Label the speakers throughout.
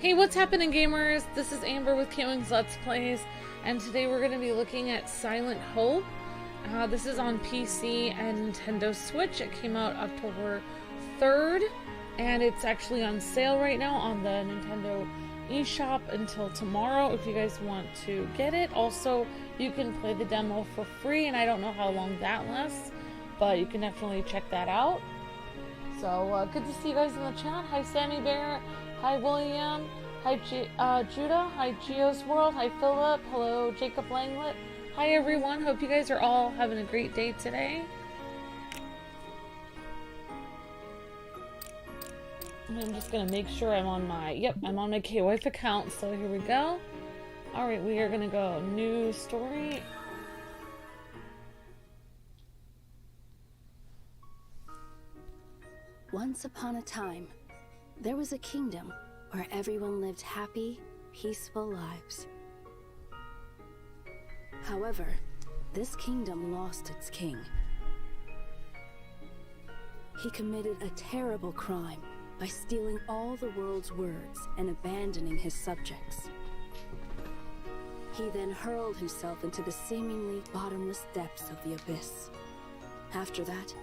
Speaker 1: Hey, what's happening, gamers? This is Amber with KwingsLetsPlays, and today we're going to be looking at Silent Hope. This is on PC and Nintendo Switch. It came out October 3rd, and it's actually on sale right now on the Nintendo eShop until tomorrow if you guys want to get it. Also, you can play the demo for free, and I don't know how long that lasts, but you can definitely check that out. So, good to see you guys in the chat. Hi, Sammy Bear. Hi, William. Hi, Judah. Hi, Geo's World. Hi, Philip. Hello, Jacob Langlet. Hi, everyone. Hope you guys are all having a great day today. I'm just going to make sure I'm on my, I'm on my KWife account. So here we go. All right, we are going to go new story.
Speaker 2: Once upon a time, there was a kingdom where everyone lived happy, peaceful lives. However, this kingdom lost its king. He committed a terrible crime by stealing all the world's words and abandoning his subjects. He then hurled himself into the seemingly bottomless depths of the abyss. After that,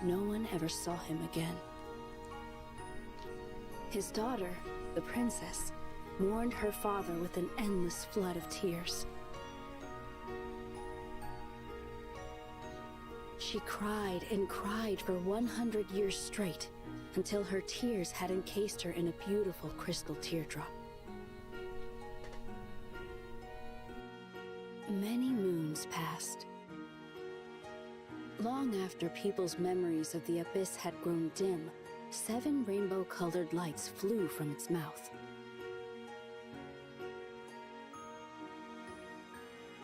Speaker 2: no one ever saw him again. His daughter, the princess, mourned her father with an endless flood of tears. She cried and cried for 100 years straight, until her tears had encased her in a beautiful crystal teardrop. Many moons passed. Long after people's memories of the abyss had grown dim, 7 rainbow-colored lights flew from its mouth.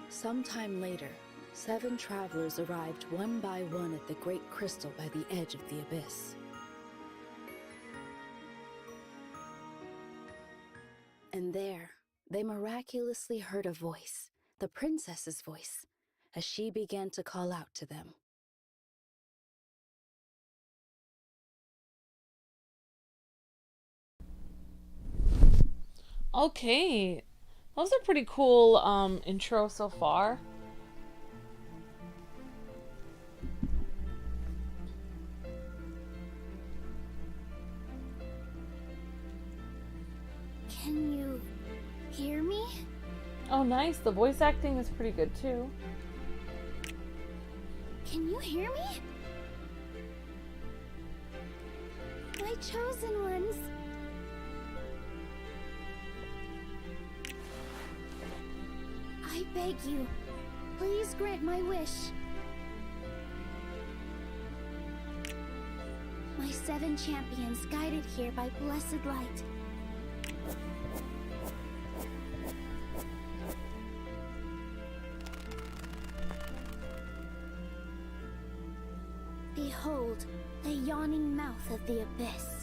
Speaker 2: Sometime later, 7 travelers arrived one by one at the great crystal by the edge of the abyss. And there, they miraculously heard a voice, the princess's voice, as she began to call out to them.
Speaker 1: Okay, that was a pretty cool intro so far.
Speaker 3: Can you hear me?
Speaker 1: Oh, nice. The voice acting is pretty good too.
Speaker 3: Can you hear me? My chosen ones. I beg you, please grant my wish. My 7 champions guided here by blessed light. Behold, the yawning mouth of the abyss.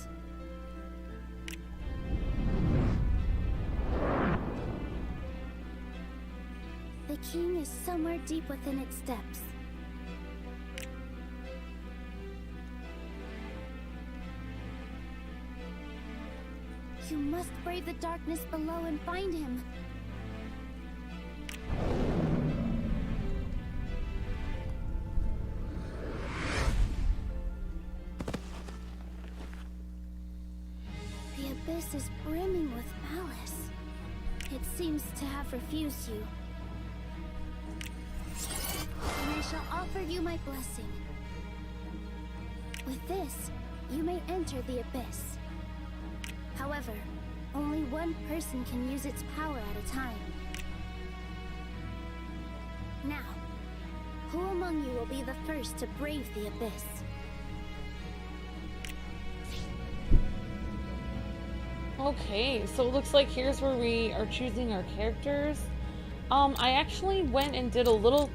Speaker 3: The king is somewhere deep within its depths. You must brave the darkness below and find him. The abyss is brimming with malice. It seems to have refused you. And I shall offer you my blessing. With this, you may enter the abyss. However, only one person can use its power at a time. Now, who among you will be the first to brave the abyss?
Speaker 1: Okay, so it looks like here's where we are choosing our characters. I actually went and did a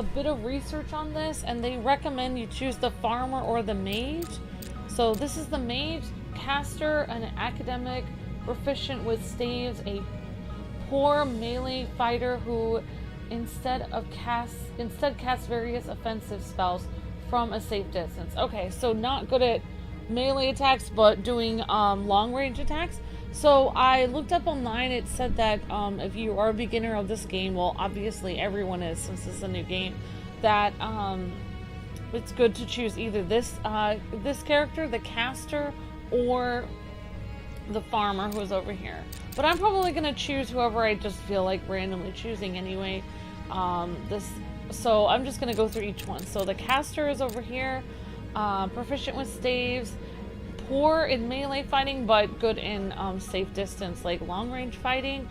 Speaker 1: bit of research on this, and they recommend you choose the farmer or the mage. So this is the mage, Castor, an academic, proficient with staves, a poor melee fighter who instead casts various offensive spells from a safe distance. Okay, so not good at melee attacks, but doing long range attacks. So I looked up online. It said that if you are a beginner of this game, well, obviously everyone is since this is a new game, that it's good to choose either this character, the Castor, or the farmer who's over here. But I'm probably gonna choose whoever I just feel like randomly choosing anyway. So I'm just gonna go through each one. So the Castor is over here, proficient with staves, poor in melee fighting, but good in safe distance, like long range fighting.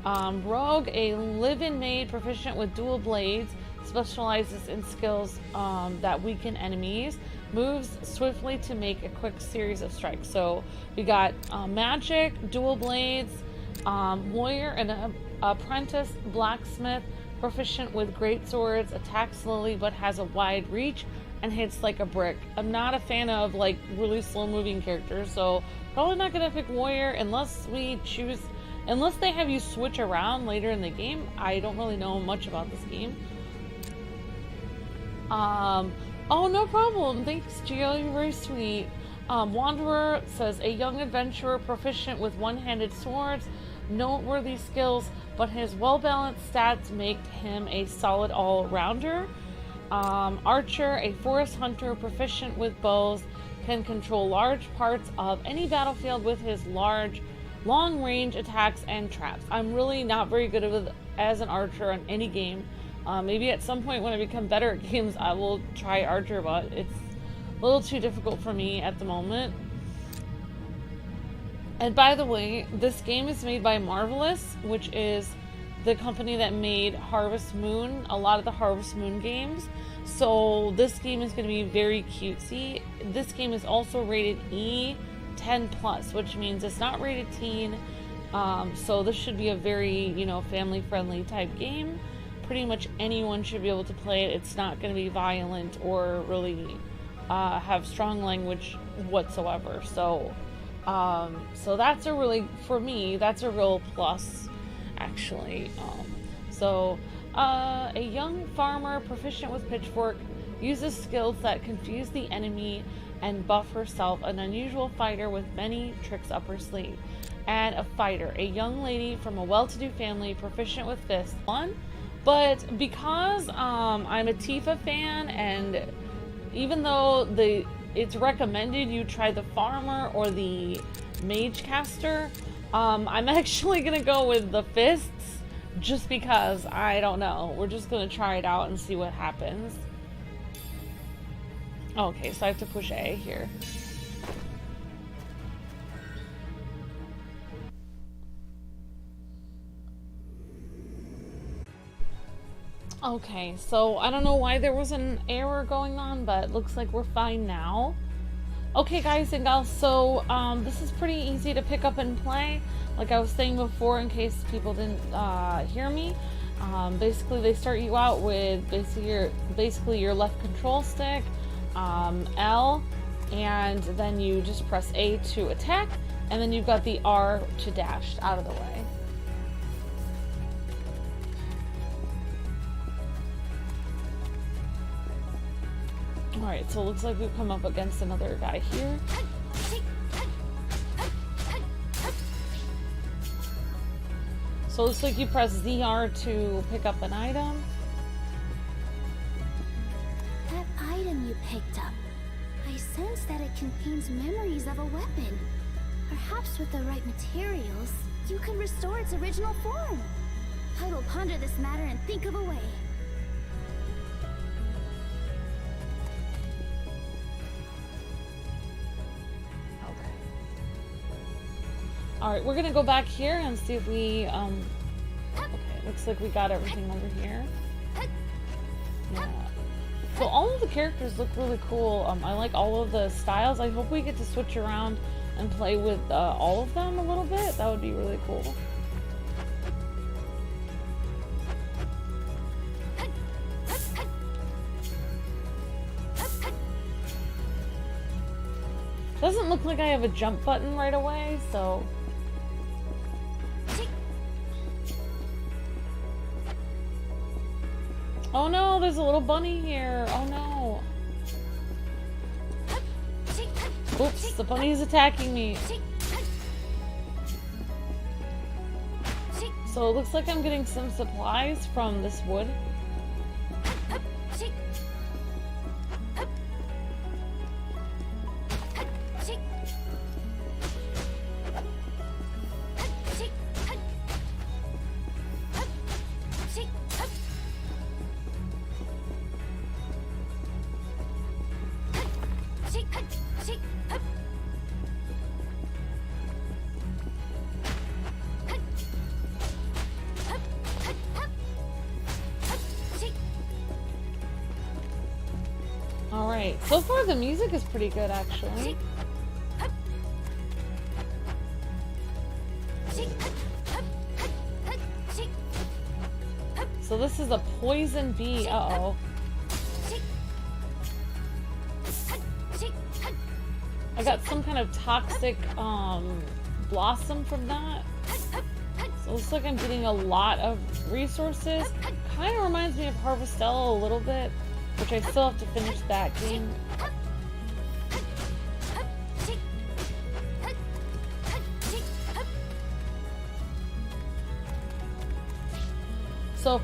Speaker 1: Rogue, a live-in maid, proficient with dual blades, specializes in skills that weaken enemies, moves swiftly to make a quick series of strikes. So we got magic, dual blades, warrior, and an apprentice blacksmith, proficient with great swords, attacks slowly but has a wide reach and hits like a brick. I'm not a fan of like really slow moving characters, so probably not gonna pick warrior unless they have you switch around later in the game. I don't really know much about this game. Oh, no problem. Thanks, Gio. You're very sweet. Wanderer says, a young adventurer proficient with one-handed swords, noteworthy skills, but his well-balanced stats make him a solid all-rounder. Archer, a forest hunter proficient with bows, can control large parts of any battlefield with his long-range attacks and traps. I'm really not very good as an archer on any game. Maybe at some point when I become better at games, I will try Archer, but it's a little too difficult for me at the moment. And by the way, this game is made by Marvelous, which is the company that made Harvest Moon, a lot of the Harvest Moon games. So this game is going to be very cutesy. This game is also rated E10+, which means it's not rated teen. So this should be a very, family-friendly type game. Pretty much anyone should be able to play it. It's not going to be violent or really have strong language whatsoever. So that's for me, that's a real plus, actually. A young farmer proficient with pitchfork uses skills that confuse the enemy and buff herself, an unusual fighter with many tricks up her sleeve. And a fighter, a young lady from a well-to-do family proficient with fists. But because I'm a Tifa fan, and even though it's recommended you try the farmer or the mage caster, I'm actually gonna go with the fists just because I don't know. We're just gonna try it out and see what happens. Okay, so I have to push A here. Okay, so I don't know why there was an error going on, but it looks like we're fine now. Okay, guys and gals, so this is pretty easy to pick up and play. Like I was saying before, in case people didn't hear me, basically they start you out with basically your left control stick, L, and then you just press A to attack, and then you've got the R to dash out of the way. Alright, so it looks like we've come up against another guy here. So it looks like you press ZR to pick up an item.
Speaker 3: That item you picked up, I sense that it contains memories of a weapon. Perhaps with the right materials, you can restore its original form. I will ponder this matter and think of a way.
Speaker 1: Alright, we're gonna go back here and see if we, okay, looks like we got everything over here. Yeah. So all of the characters look really cool. I like all of the styles. I hope we get to switch around and play with all of them a little bit. That would be really cool. Doesn't look like I have a jump button right away, so... Oh no, there's a little bunny here. Oh no. Oops, the bunny is attacking me. So it looks like I'm getting some supplies from this wood. Alright, so far the music is pretty good actually. So this is a poison bee, uh-oh. I got some kind of toxic blossom from that. So it looks like I'm getting a lot of resources. Kind of reminds me of Harvestella a little bit, which I still have to finish that game. So,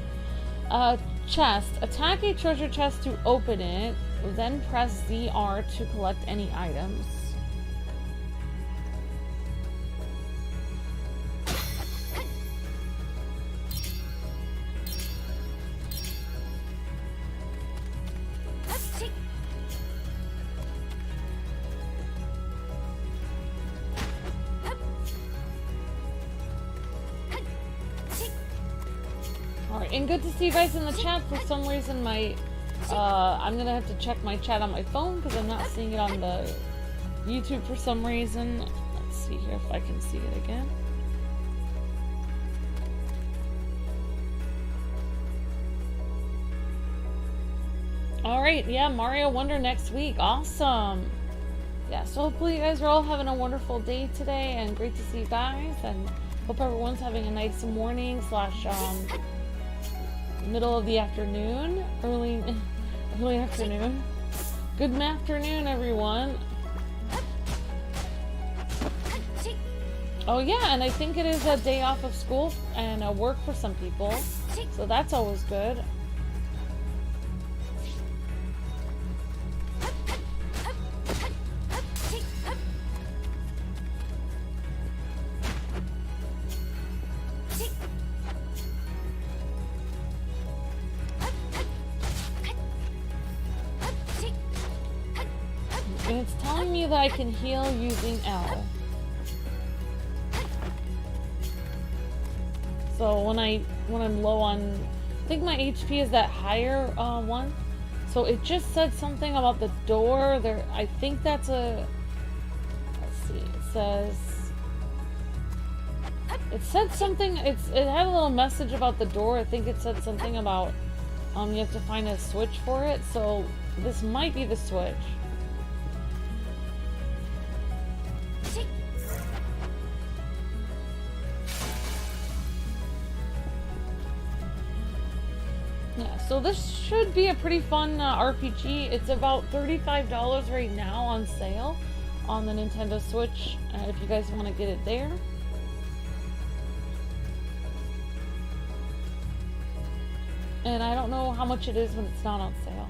Speaker 1: chest. Attack a treasure chest to open it, then press ZR to collect any items. And good to see you guys in the chat. For some reason my I'm gonna have to check my chat on my phone because I'm not seeing it on the YouTube for some reason. Let's see here if I can see it again. Alright, yeah, Mario Wonder next week. Awesome. Yeah, so hopefully you guys are all having a wonderful day today, and great to see you guys, and hope everyone's having a nice morning slash middle of the afternoon, early afternoon. Good afternoon, everyone. Oh yeah, and I think it is a day off of school and work for some people, so that's always good. And it's telling me that I can heal using L. So when I'm low on, I think my HP is that higher one. So it just said something about the door there. I think that's a, let's see, it said something, it had a little message about the door. I think it said something about you have to find a switch for it. So this might be the switch. Yeah, so this should be a pretty fun RPG. It's about $35 right now on sale on the Nintendo Switch, if you guys want to get it there. And I don't know how much it is when it's not on sale.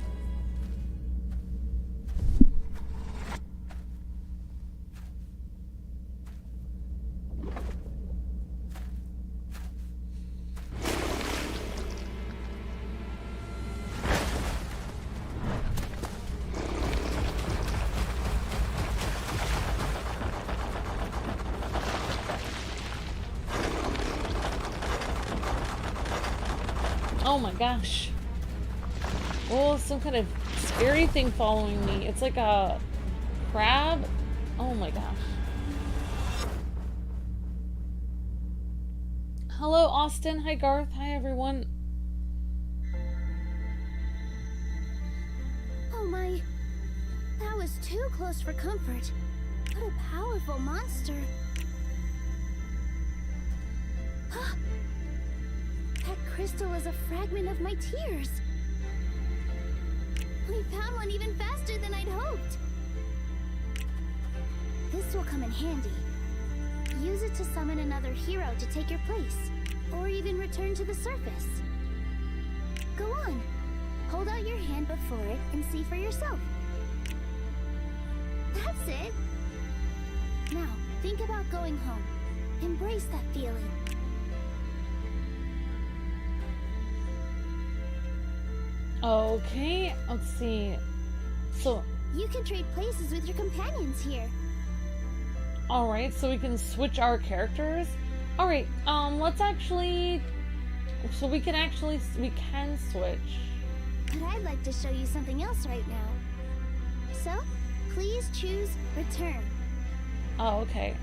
Speaker 1: Oh my gosh. Oh, some kind of scary thing following me. It's like a crab. Oh my gosh. Hello, Austin. Hi, Garth. Hi, everyone.
Speaker 3: Oh my. That was too close for comfort. What a powerful monster. That crystal is a fragment of my tears. We found one even faster than I'd hoped. This will come in handy. Use it to summon another hero to take your place. or even return to the surface. Go on. Hold out your hand before it and see for yourself. That's it. Now, think about going home. Embrace that feeling.
Speaker 1: Okay, let's see. So,
Speaker 3: you can trade places with your companions here.
Speaker 1: Alright, so we can switch our characters. Alright, let's actually... So we can switch.
Speaker 3: But I'd like to show you something else right now. So, please choose return.
Speaker 1: Oh, okay.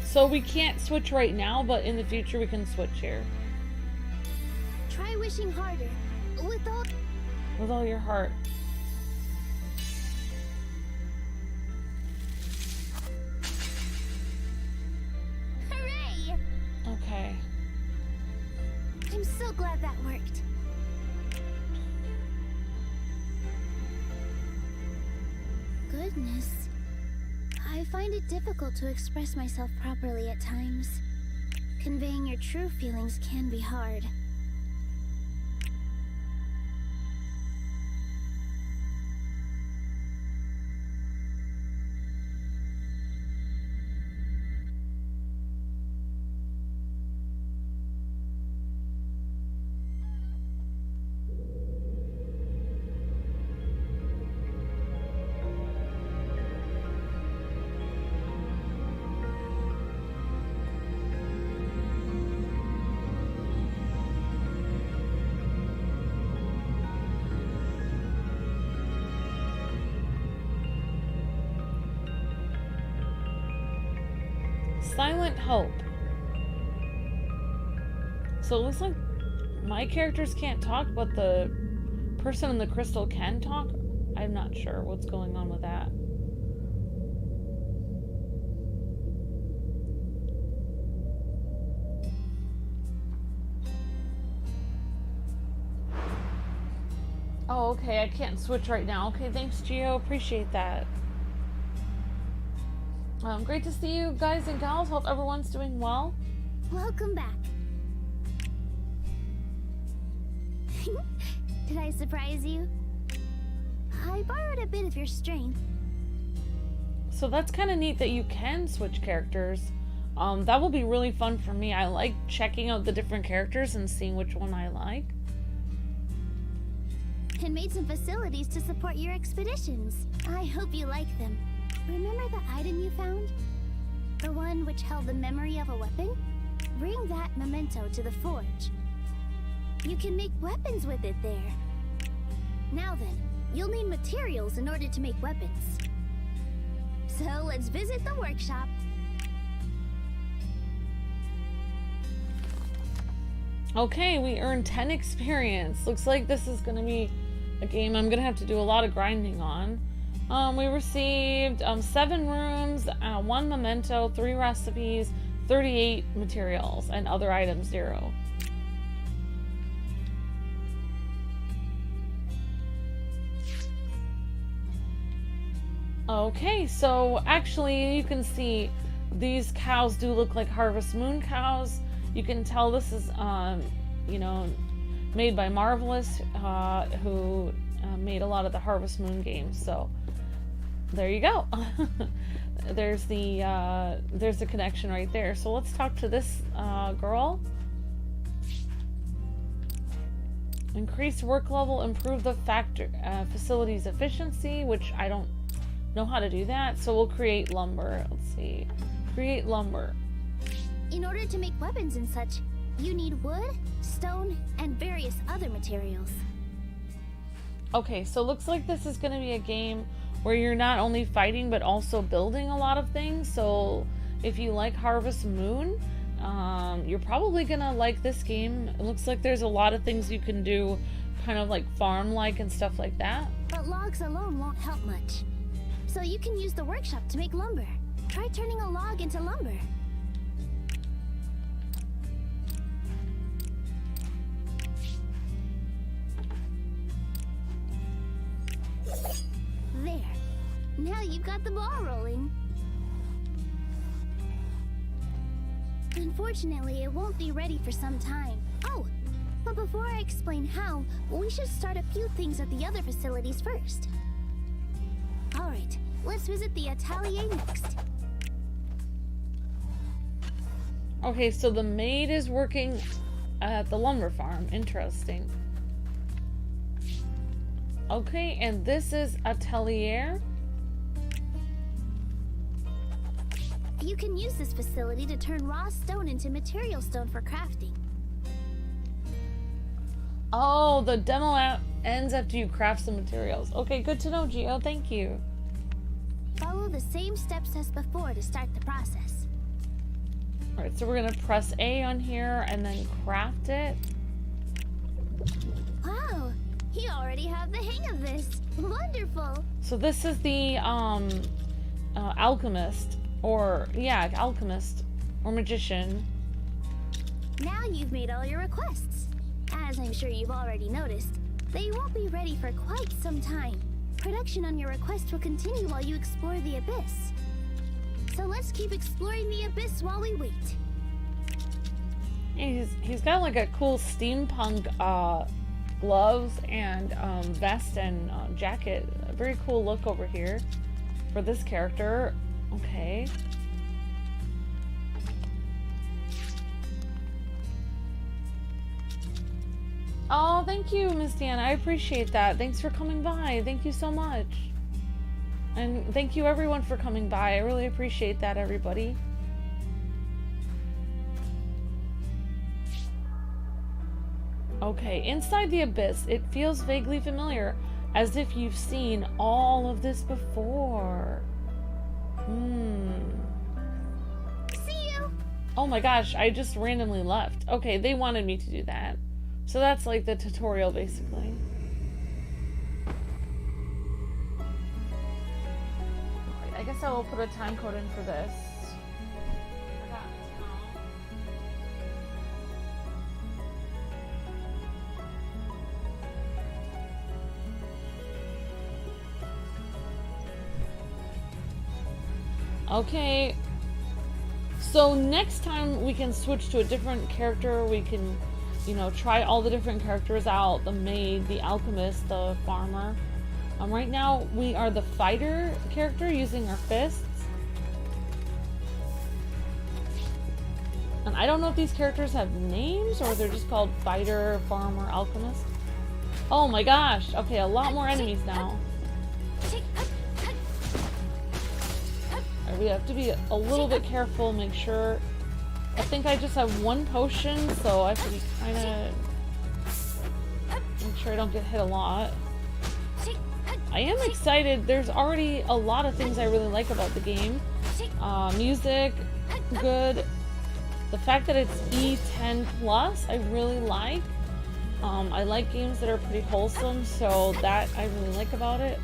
Speaker 1: So we can't switch right now, but in the future we can switch here.
Speaker 3: Try wishing harder.
Speaker 1: With all your heart.
Speaker 3: Hooray!
Speaker 1: Okay.
Speaker 3: I'm so glad that worked. Goodness. I find it difficult to express myself properly at times. Conveying your true feelings can be hard.
Speaker 1: Silent Hope. So it looks like my characters can't talk, but the person in the crystal can talk. I'm not sure what's going on with that. Oh, okay, I can't switch right now. Okay, thanks, Gio. Appreciate that. Great to see you guys and gals. Hope everyone's doing well.
Speaker 3: Welcome back. Did I surprise you? I borrowed a bit of your strength.
Speaker 1: So that's kind of neat that you can switch characters. That will be really fun for me. I like checking out the different characters and seeing which one I like.
Speaker 3: And made some facilities to support your expeditions. I hope you like them. Remember the item you found? The one which held the memory of a weapon? Bring that memento to the forge. You can make weapons with it there. Now then, you'll need materials in order to make weapons. So let's visit the workshop.
Speaker 1: Okay, we earned 10 experience. Looks like this is going to be a game I'm going to have to do a lot of grinding on. We received 7 rooms, 1 memento, 3 recipes, 38 materials, and other items 0. Okay, so actually you can see these cows do look like Harvest Moon cows. You can tell this is, you know, made by Marvelous, who made a lot of the Harvest Moon games. So there you go. There's the connection right there. So let's talk to this girl. Increase work level, improve the facility's efficiency, which I don't know how to do that. So we'll create lumber. Let's see. Create lumber.
Speaker 3: In order to make weapons and such, you need wood, stone, and various other materials.
Speaker 1: Okay, so looks like this is going to be a game where you're not only fighting but also building a lot of things. So if you like Harvest Moon, you're probably going to like this game. It looks like there's a lot of things you can do, kind of like farm-like and stuff like that.
Speaker 3: But logs alone won't help much. So you can use the workshop to make lumber. Try turning a log into lumber. There. Now you've got the ball rolling. Unfortunately, it won't be ready for some time. Oh, but before I explain how, we should start a few things at the other facilities first. Alright, let's visit the atelier next.
Speaker 1: Okay, so the maid is working at the lumber farm. Interesting. Okay, and this is atelier.
Speaker 3: You can use this facility to turn raw stone into material stone for crafting.
Speaker 1: Oh, the demo ends after you craft some materials. Okay, good to know, Geo. Thank you.
Speaker 3: Follow the same steps as before to start the process.
Speaker 1: Alright, so we're gonna press A on here and then craft it.
Speaker 3: Wow, you already have the hang of this. Wonderful.
Speaker 1: So this is the alchemist, or yeah, alchemist or magician.
Speaker 3: Now you've made all your requests. As I'm sure you've already noticed, they won't be ready for quite some time. Production on your request will continue while you explore the abyss. So let's keep exploring the abyss while we wait.
Speaker 1: He's got like a cool steampunk gloves and vest and jacket. A very cool look over here for this character. Okay. Oh, thank you, Miss Deanna. I appreciate that. Thanks for coming by. Thank you so much. And thank you everyone for coming by. I really appreciate that, everybody. Okay, inside the abyss, it feels vaguely familiar, as if you've seen all of this before.
Speaker 3: See you!
Speaker 1: Oh my gosh, I just randomly left. Okay, they wanted me to do that. So that's like the tutorial, basically. I guess I will put a time code in for this. Okay. So next time we can switch to a different character. We can, you know, try all the different characters out. The maid, the alchemist, the farmer. Right now, we are the fighter character using our fists. And I don't know if these characters have names or they're just called fighter, farmer, alchemist. Oh my gosh. Okay, a lot more enemies now. Right, we have to be a little bit careful, make sure. I think I just have one potion, so I have to be kind of... make sure I don't get hit a lot. I am excited. There's already a lot of things I really like about the game. Music, good. The fact that it's E10 plus, I really like. I like games that are pretty wholesome, so that I really like about it.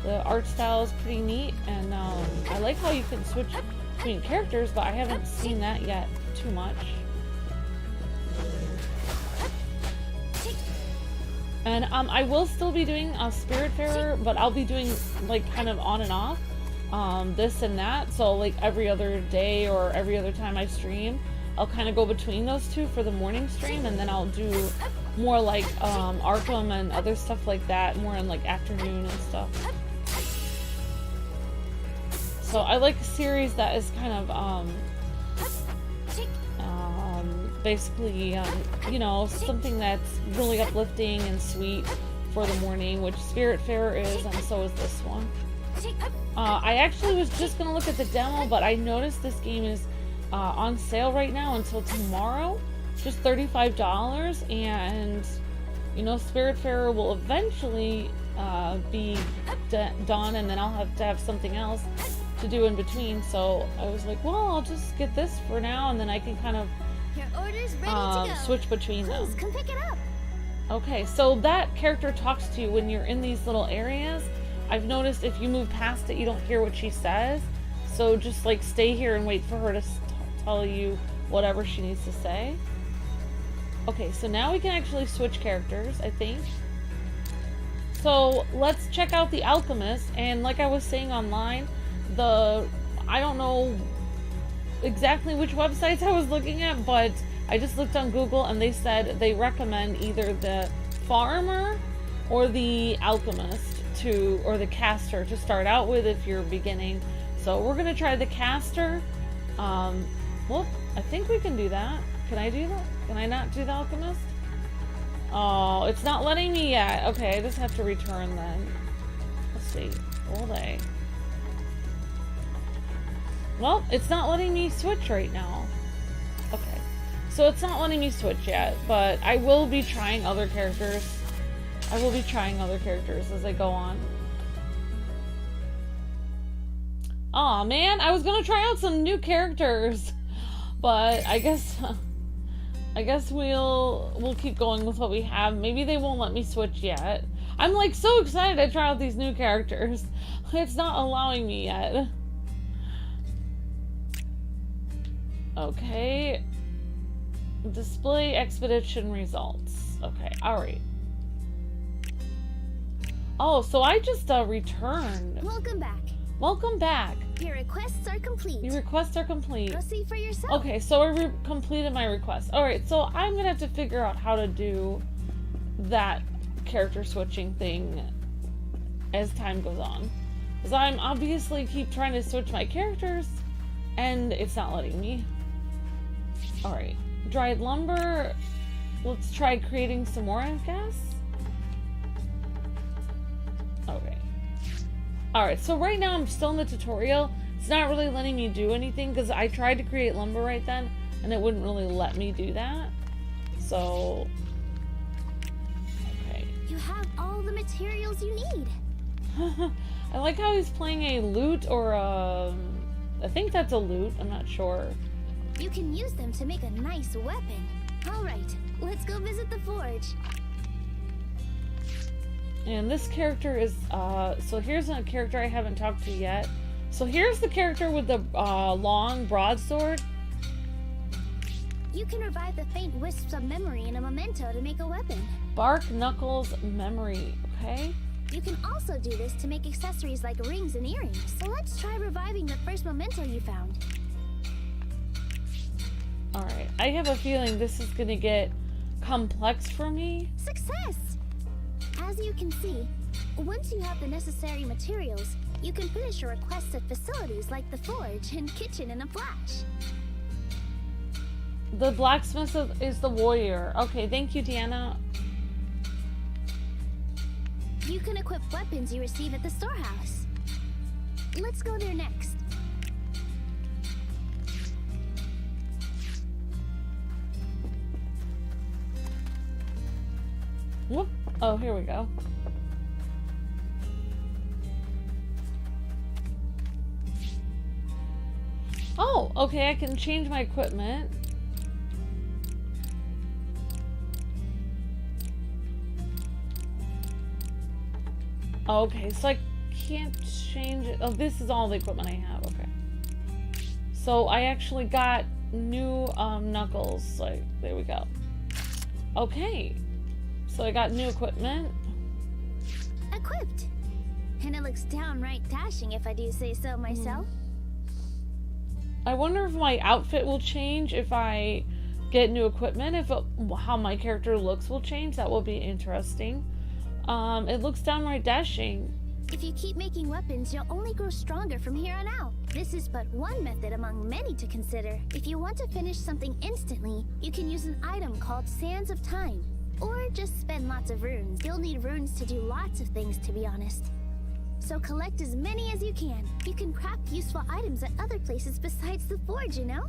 Speaker 1: The art style is pretty neat, and I like how you can switch between characters, but I haven't seen that yet too much. And I will still be doing a Spiritfarer, but I'll be doing like kind of on and off, this and that. So like every other day or every other time I stream, I'll kind of go between those two for the morning stream, and then I'll do more like Arkham and other stuff like that, more in like afternoon and stuff. So I like a series that is kind of basically, you know, something that's really uplifting and sweet for the morning, which Spiritfarer is, and so is this one. I actually was just gonna look at the demo, but I noticed this game is on sale right now until tomorrow, just $35, and you know, Spiritfarer will eventually be done, and then I'll have to have something else to do in between. So I was like, well, I'll just get this for now, and then I can kind of
Speaker 3: Your order's ready to go.
Speaker 1: switch between them.
Speaker 3: Please come pick it up.
Speaker 1: Okay, so that character talks to you when you're in these little areas. I've noticed if you move past it, you don't hear what she says. So just like stay here and wait for her to tell you whatever she needs to say. Okay, so now we can actually switch characters, I think. So let's check out the alchemist. And like I was saying online, I don't know exactly which websites I was looking at, but I just looked on Google and they said they recommend either the farmer or the alchemist or the caster to start out with if you're beginning. So we're gonna try the caster. Well, I think we can do that. Can I do that? Can I not do the alchemist? Oh, it's not letting me yet. Okay, I just have to return then. Let's see. All day. Well, it's not letting me switch right now. Okay. So it's not letting me switch yet, but I will be trying other characters. I will be trying other characters as I go on. Aw, man, I was gonna try out some new characters, but I guess we'll keep going with what we have. Maybe they won't let me switch yet. I'm like so excited to try out these new characters. It's not allowing me yet. Okay. Display expedition results. Okay, alright. Oh, so I just returned.
Speaker 3: Welcome back.
Speaker 1: Welcome back.
Speaker 3: Your requests are complete.
Speaker 1: Your requests are complete.
Speaker 3: Go see for yourself.
Speaker 1: Okay, so I completed my request. Alright, so I'm gonna have to figure out how to do that character switching thing as time goes on. Because I'm obviously keep trying to switch my characters and it's not letting me. Alright, dried lumber. Let's try creating some more, I guess. Okay. Alright, so right now I'm still in the tutorial. It's not really letting me do anything because I tried to create lumber right then and it wouldn't really let me do that. So, okay.
Speaker 3: You have all the materials you need.
Speaker 1: I like how he's playing a lute or I think that's a lute, I'm not sure.
Speaker 3: You can use them to make a nice weapon. Alright, let's go visit the forge.
Speaker 1: And this character is, so here's a character I haven't talked to yet. So here's the character with the long broadsword.
Speaker 3: You can revive the faint wisps of memory in a memento to make a weapon.
Speaker 1: Bark Knuckles Memory, okay?
Speaker 3: You can also do this to make accessories like rings and earrings. So let's try reviving the first memento you found.
Speaker 1: Alright, I have a feeling this is gonna get complex for me.
Speaker 3: Success! As you can see, once you have the necessary materials, you can finish your requested facilities like the forge and kitchen in a flash.
Speaker 1: The blacksmith is the warrior. Okay, thank you, Deanna.
Speaker 3: You can equip weapons you receive at the storehouse. Let's go there next.
Speaker 1: Whoop. Oh, here we go. Oh, okay, I can change my equipment. Okay, so I can't change it. Oh, this is all the equipment I have. Okay. So I actually got new knuckles. Like, there we go. Okay. So I got new equipment.
Speaker 3: Equipped. And it looks downright dashing if I do say so myself.
Speaker 1: I wonder if my outfit will change if I get new equipment. If how my character looks will change. That will be interesting. It looks downright dashing.
Speaker 3: If you keep making weapons, you'll only grow stronger from here on out. This is but one method among many to consider. If you want to finish something instantly, you can use an item called Sands of Time. Or just spend lots of runes. You'll need runes to do lots of things, to be honest. So collect as many as you can. You can craft useful items at other places besides the forge, you know?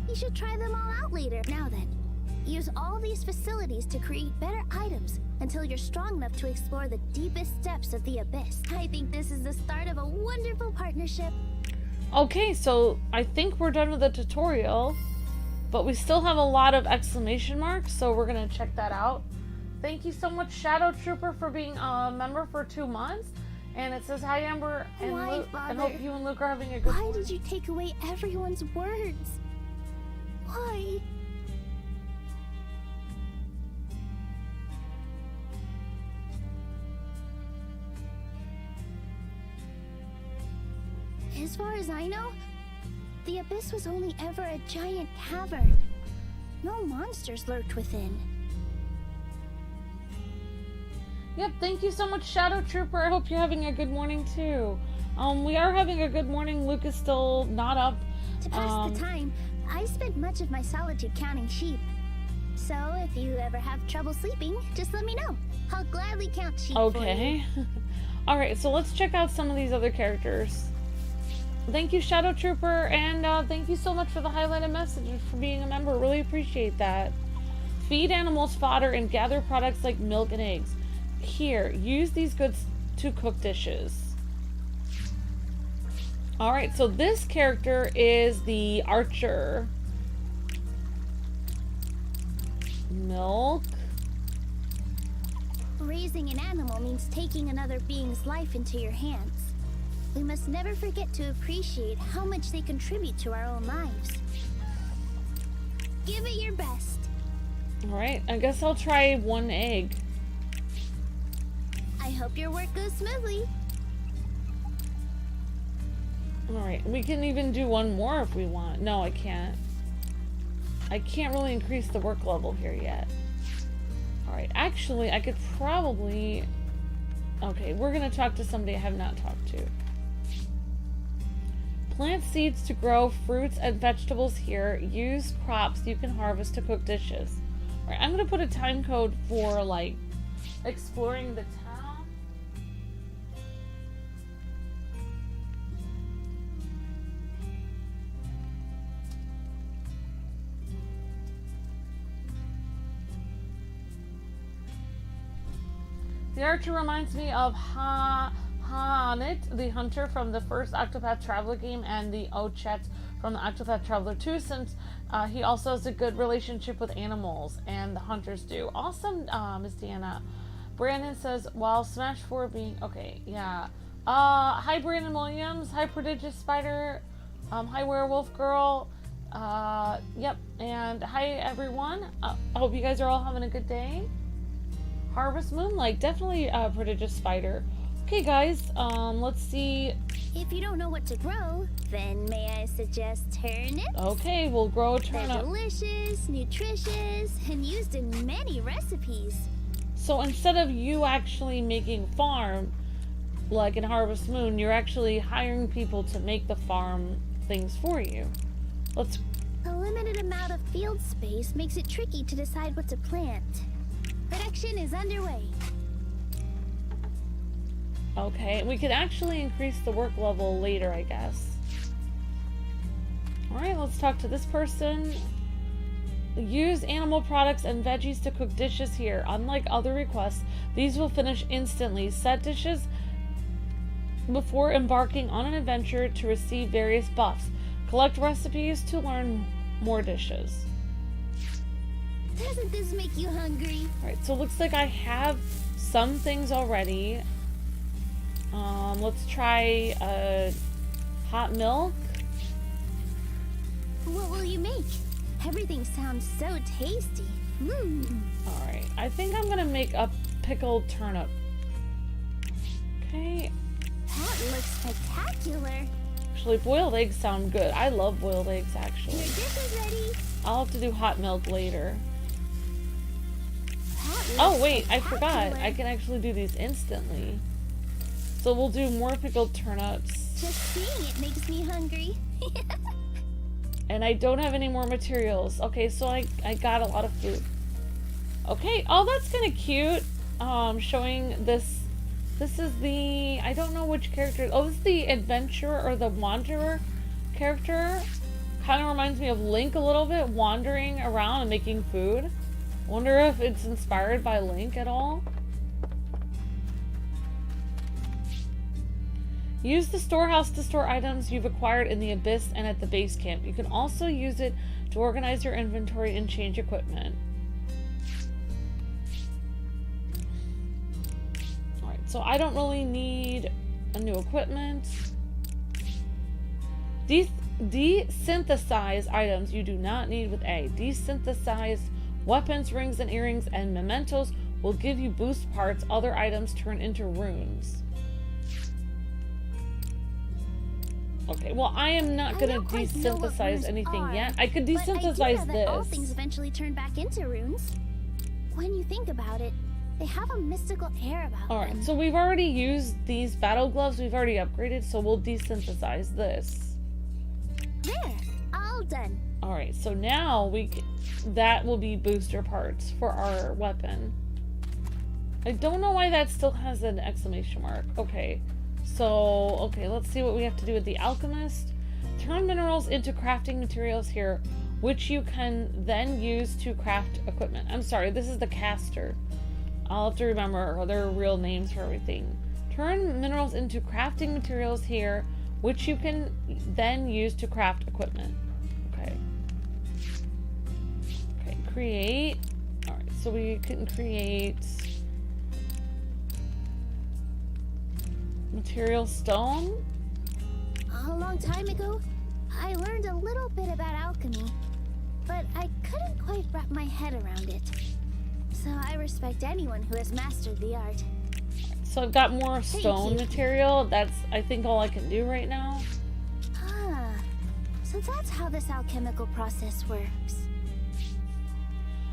Speaker 3: You should try them all out later. Now then, use all these facilities to create better items until you're strong enough to explore the deepest depths of the abyss. I think this is the start of a wonderful partnership.
Speaker 1: Okay, so I think we're done with the tutorial. But we still have a lot of exclamation marks, so we're going to check that out. Thank you so much, Shadow Trooper, for being a member for 2 months. And it says, hi, Amber, and Luke, and hope you and Luke are having a good
Speaker 3: Why did you take away everyone's words? Why? As far as I know, the abyss was only ever a giant cavern. No monsters lurked within.
Speaker 1: Yep, thank you so much, Shadow Trooper. I hope you're having a good morning too. We are having a good morning. Luke is still not up.
Speaker 3: To pass the time, I spent much of my solitude counting sheep. So if you ever have trouble sleeping, just let me know. I'll gladly count sheep for you.
Speaker 1: Okay. Alright, so let's check out some of these other characters. Thank you, Shadow Trooper, and thank you so much for the highlighted message for being a member. Really appreciate that. Feed animals fodder and gather products like milk and eggs. Here, use these goods to cook dishes. Alright, so this character is the archer. Milk.
Speaker 3: Raising an animal means taking another being's life into your hands. We must never forget to appreciate how much they contribute to our own lives. Give it your best.
Speaker 1: Alright, I guess I'll try 1 egg.
Speaker 3: I hope your work goes smoothly.
Speaker 1: Alright, we can even do 1 more if we want. No, I can't. I can't really increase the work level here yet. Alright, actually, I could probably... Okay, we're gonna talk to somebody I have not talked to. Plant seeds to grow fruits and vegetables here. Use crops you can harvest to cook dishes. Alright, I'm gonna put a time code for, like, exploring the town. The archer reminds me of Hanit, the hunter from the first Octopath Traveler game, and the Ochet from the Octopath Traveler 2, since he also has a good relationship with animals, and the hunters do. Awesome, Miss Deanna. Brandon says, while Smash 4 being... Okay, yeah. Hi, Brandon Williams. Hi, Prodigious Spider. Hi, Werewolf Girl. Yep, and hi, everyone. I hope you guys are all having a good day. Harvest Moonlight, definitely Prodigious Spider. Okay, guys, let's see.
Speaker 3: If you don't know what to grow, then may I suggest turnips?
Speaker 1: Okay, we'll grow a turnip.
Speaker 3: They're delicious, nutritious, and used in many recipes.
Speaker 1: So instead of you actually making farm, like in Harvest Moon, you're actually hiring people to make the farm things for you. Let's...
Speaker 3: A limited amount of field space makes it tricky to decide what to plant. Production is underway.
Speaker 1: Okay, we could actually increase the work level later, I guess. Alright, let's talk to this person. Use animal products and veggies to cook dishes here. Unlike other requests, these will finish instantly. Set dishes before embarking on an adventure to receive various buffs. Collect recipes to learn more dishes.
Speaker 3: Doesn't this make you hungry?
Speaker 1: Alright, so it looks like I have some things already. Let's try hot milk.
Speaker 3: What will you make? Everything sounds so tasty.
Speaker 1: Alright, I think I'm gonna make a pickled turnip. Okay.
Speaker 3: That looks spectacular.
Speaker 1: Actually, boiled eggs sound good. I love boiled eggs, actually.
Speaker 3: Your dish is ready.
Speaker 1: I'll have to do hot milk later. Oh, wait, I forgot. I can actually do these instantly. So we'll do more pickled turnips.
Speaker 3: Just seeing it makes me hungry.
Speaker 1: And I don't have any more materials. Okay, so I got a lot of food. Okay, oh, that's kind of cute. Showing this. This is the... I don't know which character... Oh, this is the adventurer or the wanderer character. Kind of reminds me of Link a little bit, wandering around and making food. Wonder if it's inspired by Link at all. Use the storehouse to store items you've acquired in the Abyss and at the base camp. You can also use it to organize your inventory and change equipment. Alright, so I don't really need a new equipment. Desynthesize items you do not need with A. Desynthesize weapons, rings and earrings, and mementos will give you boost parts. Other items turn into runes. Okay, well, I am not gonna desynthesize anything yet. I could desynthesize
Speaker 3: that all
Speaker 1: this.
Speaker 3: things eventually turn back into runes. When you think about it, they have a mystical air about them.
Speaker 1: Alright, so we've already used these battle gloves. We've already upgraded, so we'll desynthesize this.
Speaker 3: There, all done.
Speaker 1: Alright, so now that will be booster parts for our weapon. I don't know why that still has an exclamation mark. Okay, so, let's see what we have to do with the alchemist. Turn minerals into crafting materials here, which you can then use to craft equipment. I'm sorry, this is the Castor. I'll have to remember their real names for everything. Turn minerals into crafting materials here, which you can then use to craft equipment. Okay, create. Alright, so we can create material stone.
Speaker 3: A long time ago, I learned a little bit about alchemy, but I couldn't quite wrap my head around it. So I respect anyone who has mastered the art.
Speaker 1: So I've got more stone material. That's, I think, all I can do right now.
Speaker 3: Ah, so that's how this alchemical process works.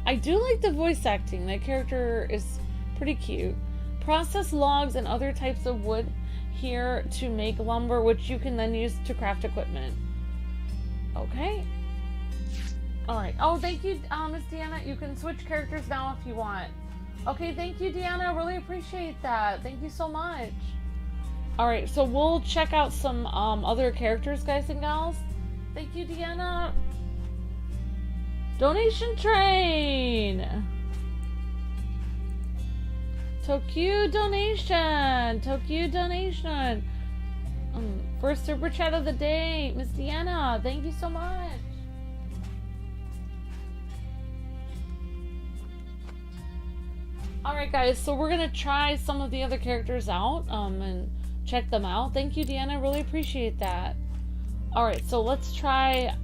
Speaker 1: I do like the voice acting. That character is pretty cute. Process logs and other types of wood here to make lumber, which you can then use to craft equipment. Okay. Alright. Oh, thank you, Miss Deanna. You can switch characters now if you want. Okay, thank you, Deanna. Really appreciate that. Thank you so much. Alright, so we'll check out some other characters, guys and gals. Thank you, Deanna. Donation train! Tokyo donation! Tokyo donation! First super chat of the day, Miss Deanna. Thank you so much. Alright guys, so we're gonna try some of the other characters out and check them out. Thank you, Deanna, really appreciate that. Alright, so let's try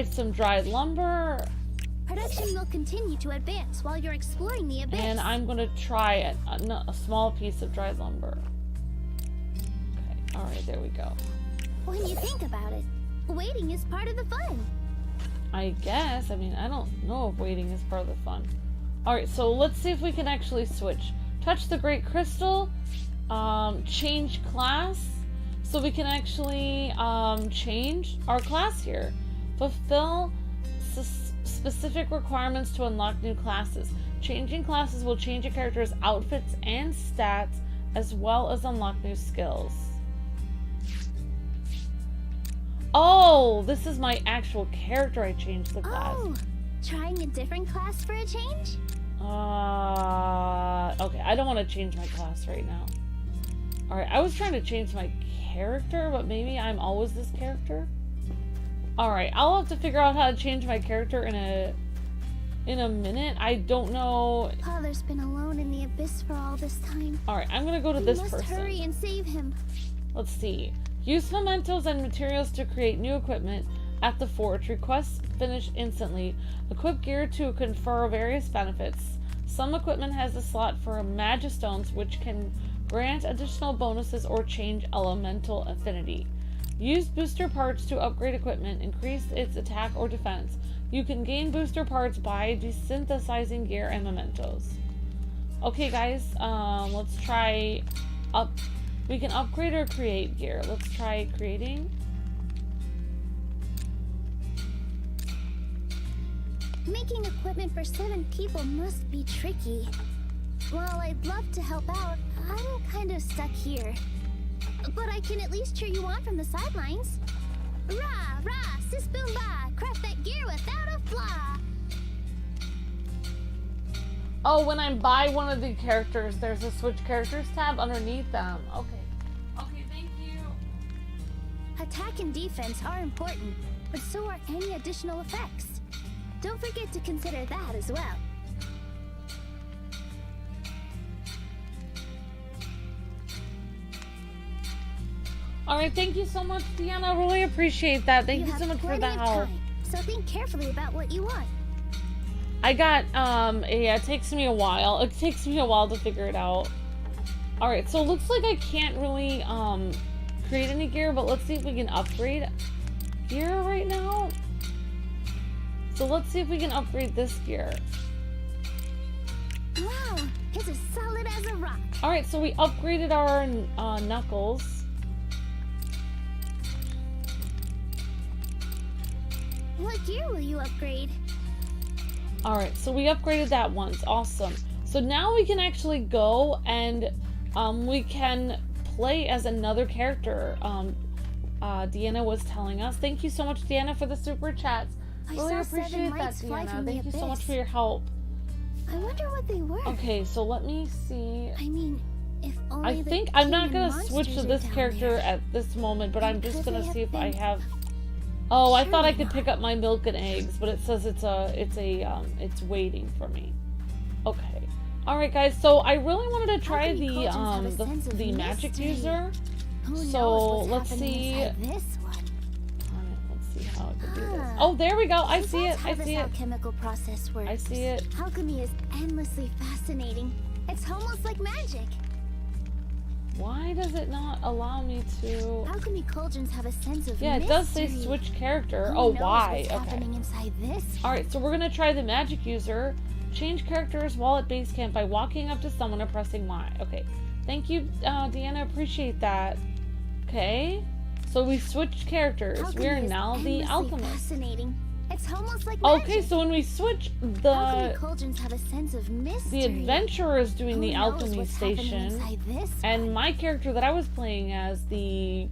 Speaker 1: some dried lumber.
Speaker 3: Production will continue to advance while you're exploring the abyss.
Speaker 1: And I'm gonna try a small piece of dried lumber. Okay, alright, there we go.
Speaker 3: When you think about it, waiting is part of the fun.
Speaker 1: I guess. I mean, I don't know if waiting is part of the fun. Alright, so let's see if we can actually switch. Touch the Great Crystal. Change class. So we can actually change our class here. Fulfill specific requirements to unlock new classes. Changing classes will change a character's outfits and stats, as well as unlock new skills. Oh, this is my actual character. I changed the class.
Speaker 3: Oh, trying a different class for a change?
Speaker 1: Okay, I don't want to change my class right now. Alright, I was trying to change my character, but maybe I'm always this character? Alright, I'll have to figure out how to change my character in a minute. I don't know.
Speaker 3: Father's been alone in the abyss for all this time.
Speaker 1: Alright, I'm gonna go to this person.
Speaker 3: We must hurry and save him.
Speaker 1: Let's see. Use mementos and materials to create new equipment at the forge. Requests finish instantly. Equip gear to confer various benefits. Some equipment has a slot for magistones, which can grant additional bonuses or change elemental affinity. Use booster parts to upgrade equipment, increase its attack or defense. You can gain booster parts by desynthesizing gear and mementos. Okay guys, let's try we can upgrade or create gear. Let's try creating.
Speaker 3: Making equipment for 7 people must be tricky. While I'd love to help out, I'm kind of stuck here. But I can at least cheer you on from the sidelines. Rah, rah, sis boom ba, craft that gear without a flaw.
Speaker 1: Oh, when I buy one of the characters, there's a switch characters tab underneath them. Okay. Okay, thank you.
Speaker 3: Attack and defense are important, but so are any additional effects. Don't forget to consider that as well.
Speaker 1: Alright, thank you so much, Deanna. I really appreciate that. Thank you so much for the help.
Speaker 3: So think carefully about what you want.
Speaker 1: I got, yeah, it takes me a while. It takes me a while to figure it out. Alright, so it looks like I can't really create any gear, but let's see if we can upgrade gear right now. So let's see if we can upgrade this gear.
Speaker 3: Wow, it's as solid as a rock.
Speaker 1: Alright, so we upgraded our knuckles.
Speaker 3: What gear will you upgrade?
Speaker 1: Alright, so we upgraded that once. Awesome. So now we can actually go and we can play as another character. Deanna was telling us. Thank you so much, Deanna, for the super chats. Really appreciate that, Deanna. Thank you so much for your help.
Speaker 3: I wonder what they were.
Speaker 1: Okay, so let me see.
Speaker 3: I mean, if only
Speaker 1: I think I'm not gonna switch to this character at this moment, but I'm just gonna see if I have. Oh, I thought I could pick up my milk and eggs, but it says it's waiting for me. Okay. All right, guys. So I really wanted to try the magic user. So let's see. How I can do this. Oh, there we go. I see it. I see it.
Speaker 3: Chemical process works.
Speaker 1: I see it.
Speaker 3: Alchemy is endlessly fascinating. It's almost like magic.
Speaker 1: Why does it not allow me to?
Speaker 3: Alchemy cauldrons have a sense of
Speaker 1: yeah, it does say switch character. Oh, why? Okay. All right, so we're gonna try the magic user. Change characters while at base camp by walking up to someone and pressing Y. Okay. Thank you, Deanna. Appreciate that. Okay. So we switched characters.
Speaker 3: Alchemy
Speaker 1: we are now the alchemist.
Speaker 3: Fascinating. It's almost like magic.
Speaker 1: Okay, so when we switch
Speaker 3: Alchemy cauldrons have a sense of mystery.
Speaker 1: the adventurer is doing the alchemy station, and my character that I was playing as, the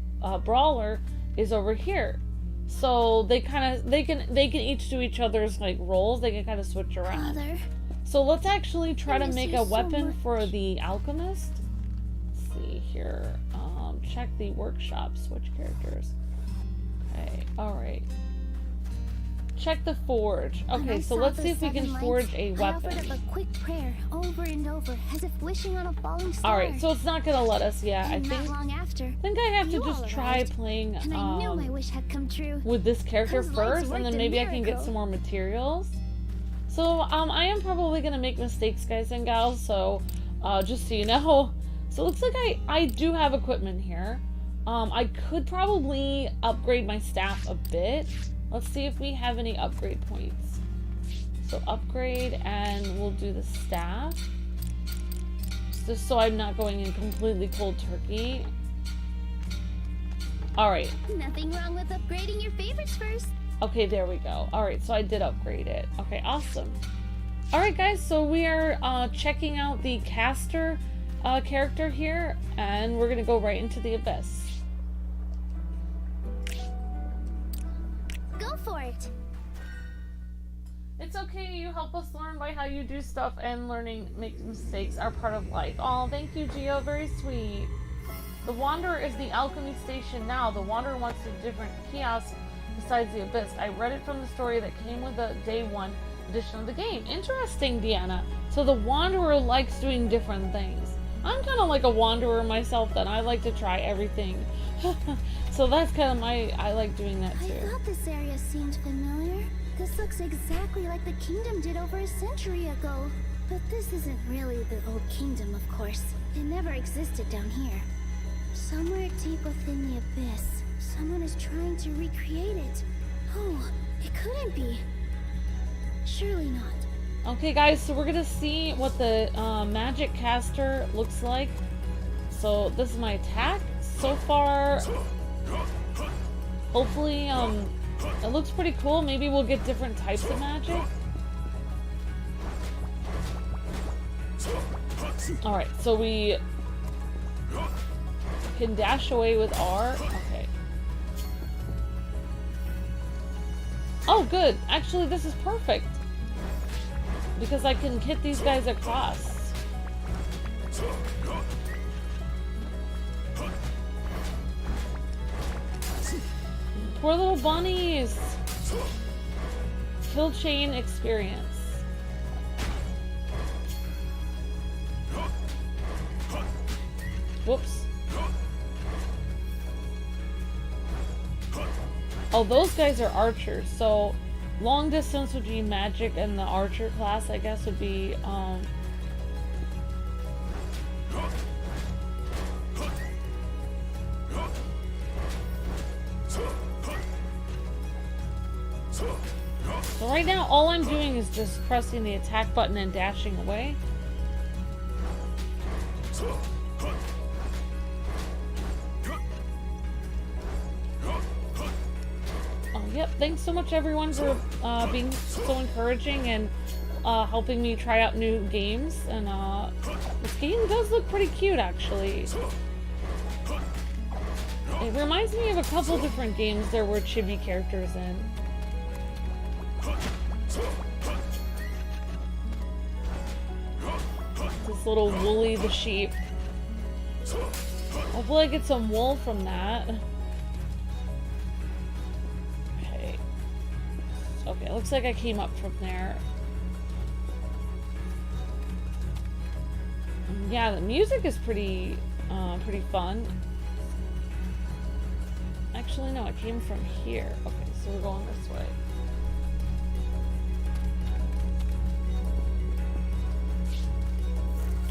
Speaker 1: brawler, is over here. So they can each do each other's like roles. They can kind of switch around. So let's actually try to make a weapon for the alchemist. Let's see here. Check the workshop, switch characters. Okay, alright. Check the forge. Okay, so let's see if we can forge a weapon.
Speaker 3: I offered up a quick prayer over and over, as if wishing on a falling star.
Speaker 1: Alright, so it's not gonna let us yet.
Speaker 3: And not long after,
Speaker 1: I think I have to just try playing
Speaker 3: and I knew my wish had come true.
Speaker 1: with this character first, and then maybe I can get some more materials. So I am probably gonna make mistakes, guys and gals, so just so you know. So it looks like I do have equipment here. I could probably upgrade my staff a bit. Let's see if we have any upgrade points. So upgrade, and we'll do the staff. Just so I'm not going in completely cold turkey. Alright.
Speaker 3: Nothing wrong with upgrading your favorites first.
Speaker 1: Okay, there we go. Alright, so I did upgrade it. Okay, awesome. Alright guys, so we are checking out the Castor character here, and we're gonna go right into the abyss.
Speaker 3: Go for it.
Speaker 1: It's okay, you help us learn by how you do stuff, and learning making mistakes are part of life. Oh, thank you, Gio, very sweet. The Wanderer is the alchemy station now. The Wanderer wants a different kiosk besides the abyss. I read it from the story that came with the day 1 edition of the game. Interesting, Deanna. So the Wanderer likes doing different things. I'm kind of like a wanderer myself, then I like to try everything. So that's kind of I like doing that too.
Speaker 3: I thought this area seemed familiar. This looks exactly like the kingdom did over a century ago. But this isn't really the old kingdom, of course. It never existed down here. Somewhere deep within the abyss, someone is trying to recreate it. Oh, it couldn't be. Surely not.
Speaker 1: Okay guys, so we're gonna see what the magic caster looks like. So this is my attack. So far, hopefully, it looks pretty cool. Maybe we'll get different types of magic. Alright, so we can dash away with R. Okay. Oh good, actually this is perfect. Because I can hit these guys across. Poor little bunnies. Kill chain experience. Whoops. Oh, those guys are archers, so long distance would be magic, and the archer class, I guess, would be, right now, all I'm doing is just pressing the attack button and dashing away. Oh, yep. Thanks so much, everyone, for being so encouraging and helping me try out new games. And this game does look pretty cute, actually. It reminds me of a couple different games there were chibi characters in. This little Wooly the sheep. Hopefully I get some wool from that. Okay. Okay, looks like I came up from there. Yeah, the music is pretty fun. Actually, no, I came from here. Okay, so we're going this way.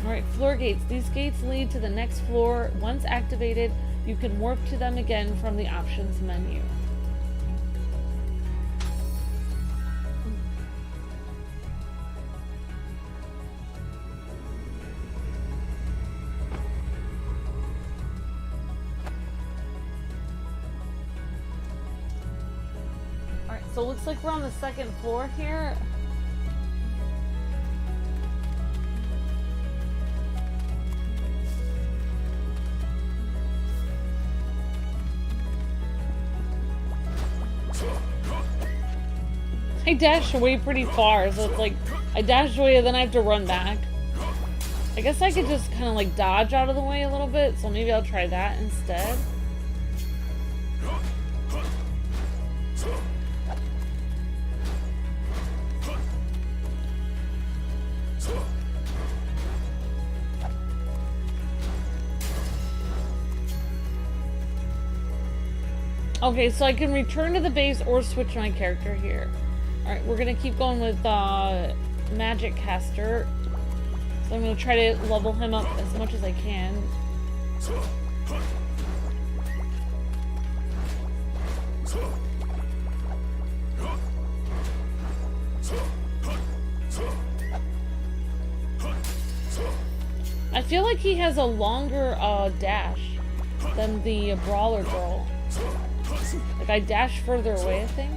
Speaker 1: Alright, floor gates. These gates lead to the next floor. Once activated, you can warp to them again from the options menu. Alright, so it looks like we're on the second floor here. I dashed away pretty far, so it's like I dashed away and then I have to run back. I guess I could just kind of like dodge out of the way a little bit, so maybe I'll try that instead. Okay, so I can return to the base or switch my character here. Alright, we're gonna keep going with Magic Castor. So I'm gonna try to level him up as much as I can. I feel like he has a longer dash than the Brawler Girl. Like, I dash further away, I think.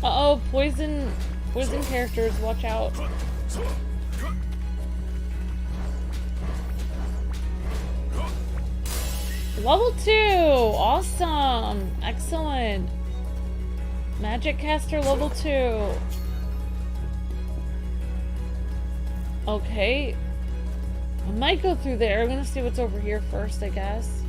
Speaker 1: Uh-oh, poison characters, watch out. Level 2! Awesome! Excellent! Magic Castor level 2. Okay. I might go through there. I'm gonna see what's over here first, I guess.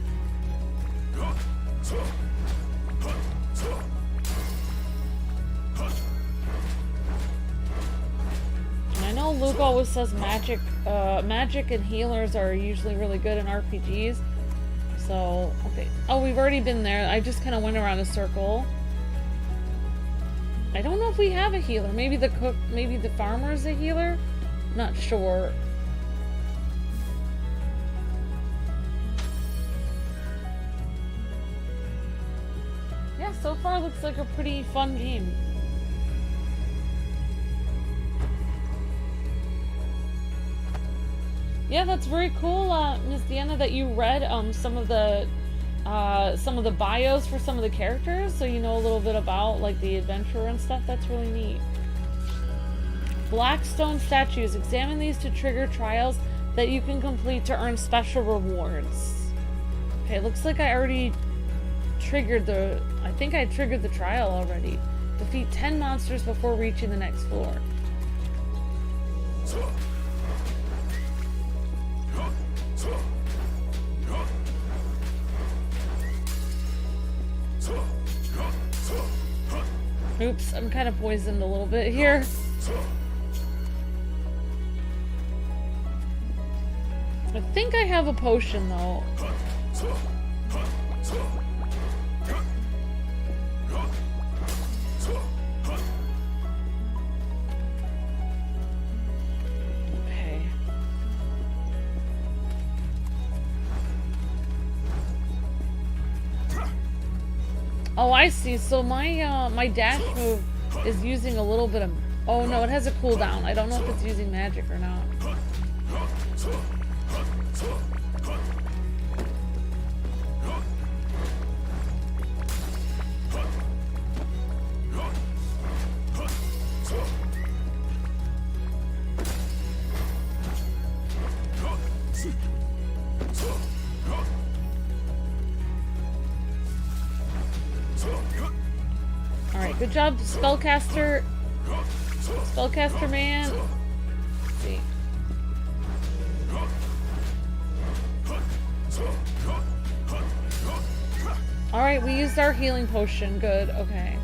Speaker 1: I know Luke always says magic and healers are usually really good in RPGs. So, okay. Oh, we've already been there. I just kind of went around a circle. I don't know if we have a healer. Maybe the cook, maybe the farmer is a healer? Not sure. Yeah, so far looks like a pretty fun game. Yeah, that's very cool, Miss Deanna, that you read some of the bios for some of the characters, so you know a little bit about like the adventure and stuff. That's really neat. Black stone statues. Examine these to trigger trials that you can complete to earn special rewards. Okay, looks like I already triggered the... I think I triggered the trial already. Defeat 10 monsters before reaching the next floor. Oops, I'm kind of poisoned a little bit here. I think I have a potion though. Oh, I see. So my my dash move is using a little bit of... Oh no, it has a cooldown. I don't know if it's using magic or not. Alright, good job, Spellcaster. Spellcaster man. Let's see. Alright, we used our healing potion. Good, okay.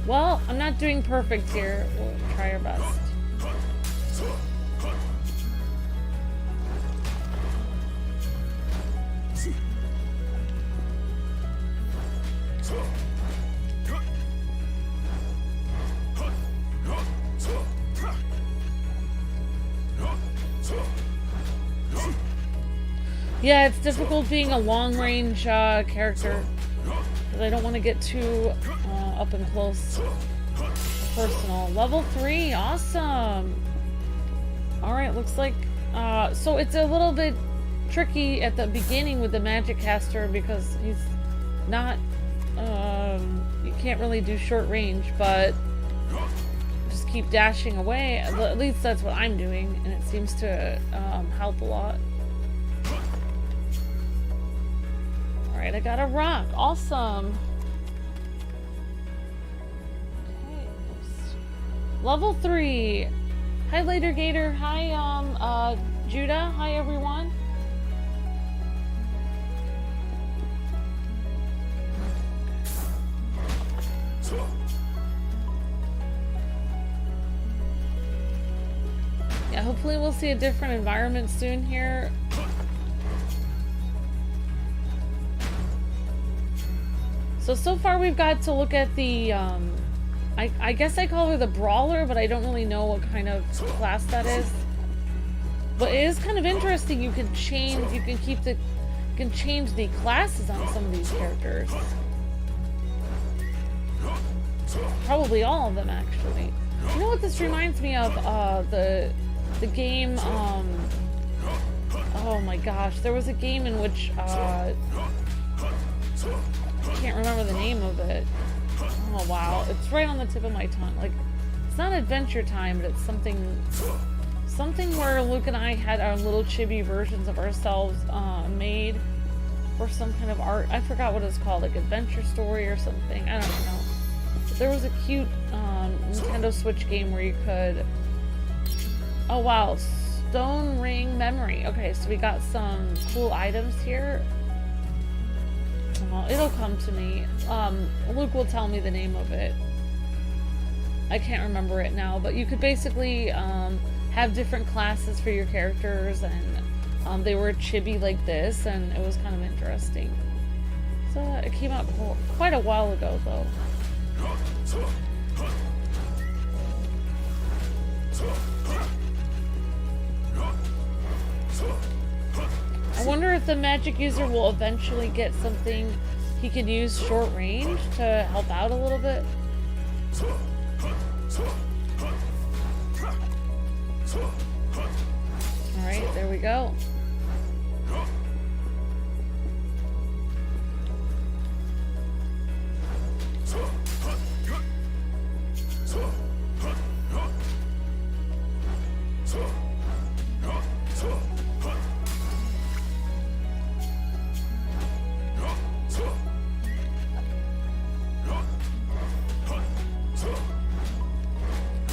Speaker 1: Well, I'm not doing perfect here. We'll try our best. Yeah, it's difficult being a long-range character because I don't want to get too up and close, personal. Level 3, awesome. All right, looks like so it's a little bit tricky at the beginning with the magic caster because he's not. You can't really do short range, but just keep dashing away. At least that's what I'm doing, and it seems to help a lot. Alright, I got a rock. Awesome. Okay. Level 3. Hi, Later Gator. Hi, Judah. Hi, everyone. Yeah, hopefully we'll see a different environment soon here. So far we've got to look at the, I guess I call her the Brawler, but I don't really know what kind of class that is. But it is kind of interesting. You can change, you can change the classes on some of these characters. Probably all of them, actually. You know what this reminds me of? The game, oh my gosh, there was a game in which, I can't remember the name of it. Oh wow, it's right on the tip of my tongue. Like, it's not Adventure Time, but it's something where Luke and I had our little chibi versions of ourselves made for some kind of art. I forgot what it's called, like Adventure Story or something. I don't know. But there was a cute Nintendo Switch game where you could... Oh wow, Stone Ring Memory. Okay, so we got some cool items here. Well, it'll come to me. Luke will tell me the name of it. I can't remember it now, but you could basically have different classes for your characters, and they were chibi like this, and it was kind of interesting. So it came out quite a while ago, though. I wonder if the magic user will eventually get something he can use short range to help out a little bit. Alright, there we go.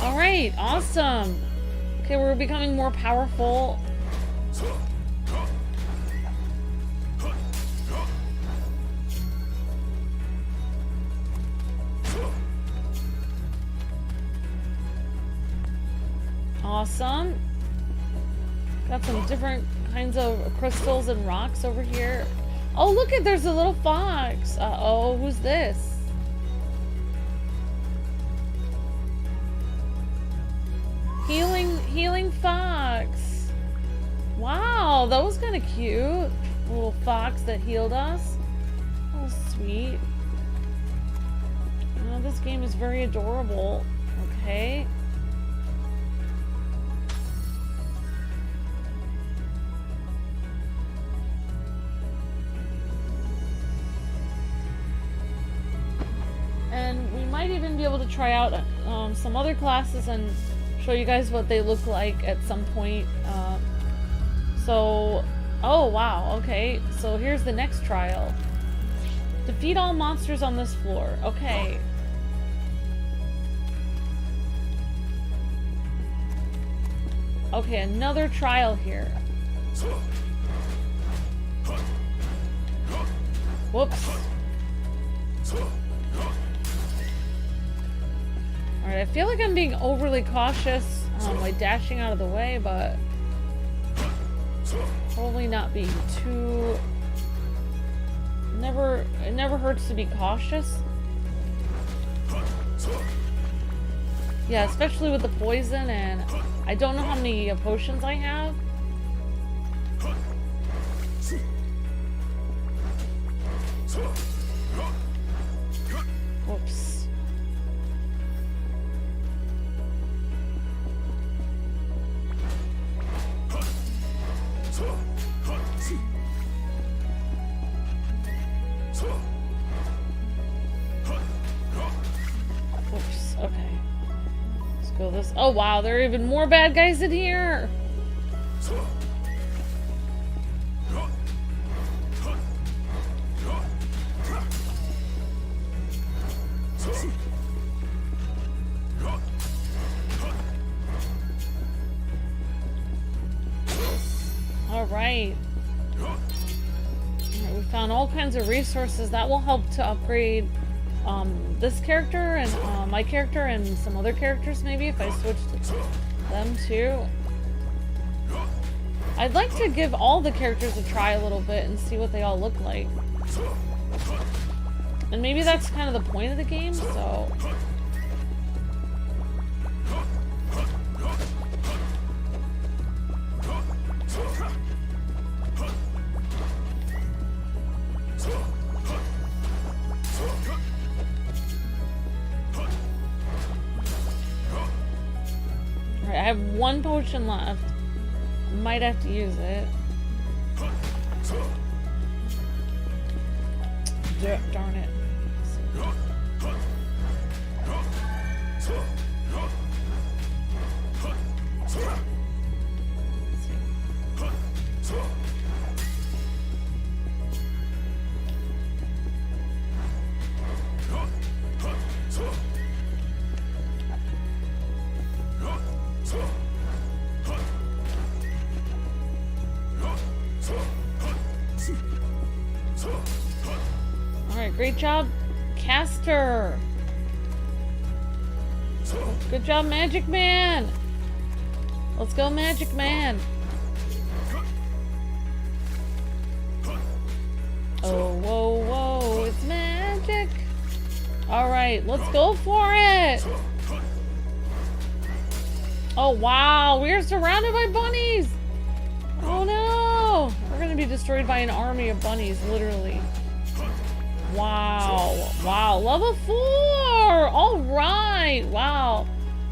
Speaker 1: Alright, awesome. Okay, we're becoming more powerful. Awesome. Got some different kinds of crystals and rocks over here. Oh, look at, there's a little fox. Uh-oh, who's this? Healing fox. Wow, that was kind of cute. A little fox that healed us. sweet. Oh, this game is very adorable. Okay. And we might even be able to try out some other classes and show you guys what they look like at some point. Oh wow, okay. So here's the next trial. Defeat all monsters on this floor. Okay. Okay, another trial here. Whoops. Alright, I feel like I'm being overly cautious, like dashing out of the way, but probably not being too... It never hurts to be cautious. Yeah, especially with the poison, and I don't know how many potions I have. Whoops. Oops, okay. Let's go this. Oh wow, there are even more bad guys in here! Alright. We found all kinds of resources that will help to upgrade this character and my character and some other characters maybe if I switch to them too. I'd like to give all the characters a try a little bit and see what they all look like. And maybe that's kind of the point of the game, so... Alright, I have one potion left. Might have to use it. Darn it. Alright, great job, Castor. Good job, Magic Man. Let's go, Magic Man. Oh, whoa, whoa, it's magic. Alright, let's go for it. Oh, wow, we are surrounded by bunnies. Oh, no. We're going to be destroyed by an army of bunnies, literally. Wow. Wow, level 4. All right. Wow.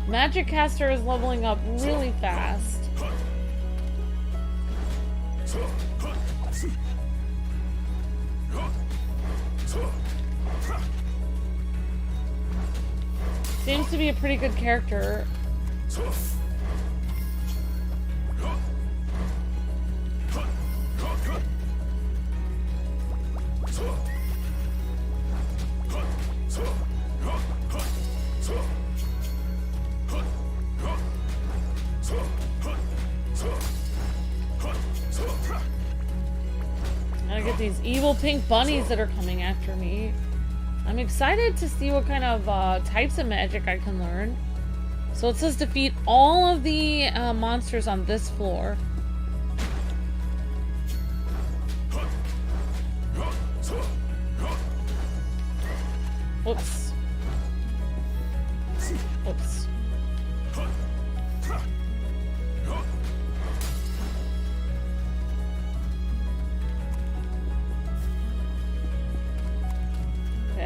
Speaker 1: Magic Castor is leveling up really fast. Seems to be a pretty good character. Gotta get these evil pink bunnies that are coming after me. I'm excited to see what kind of types of magic I can learn. So it says defeat all of the monsters on this floor. Oops. Oops.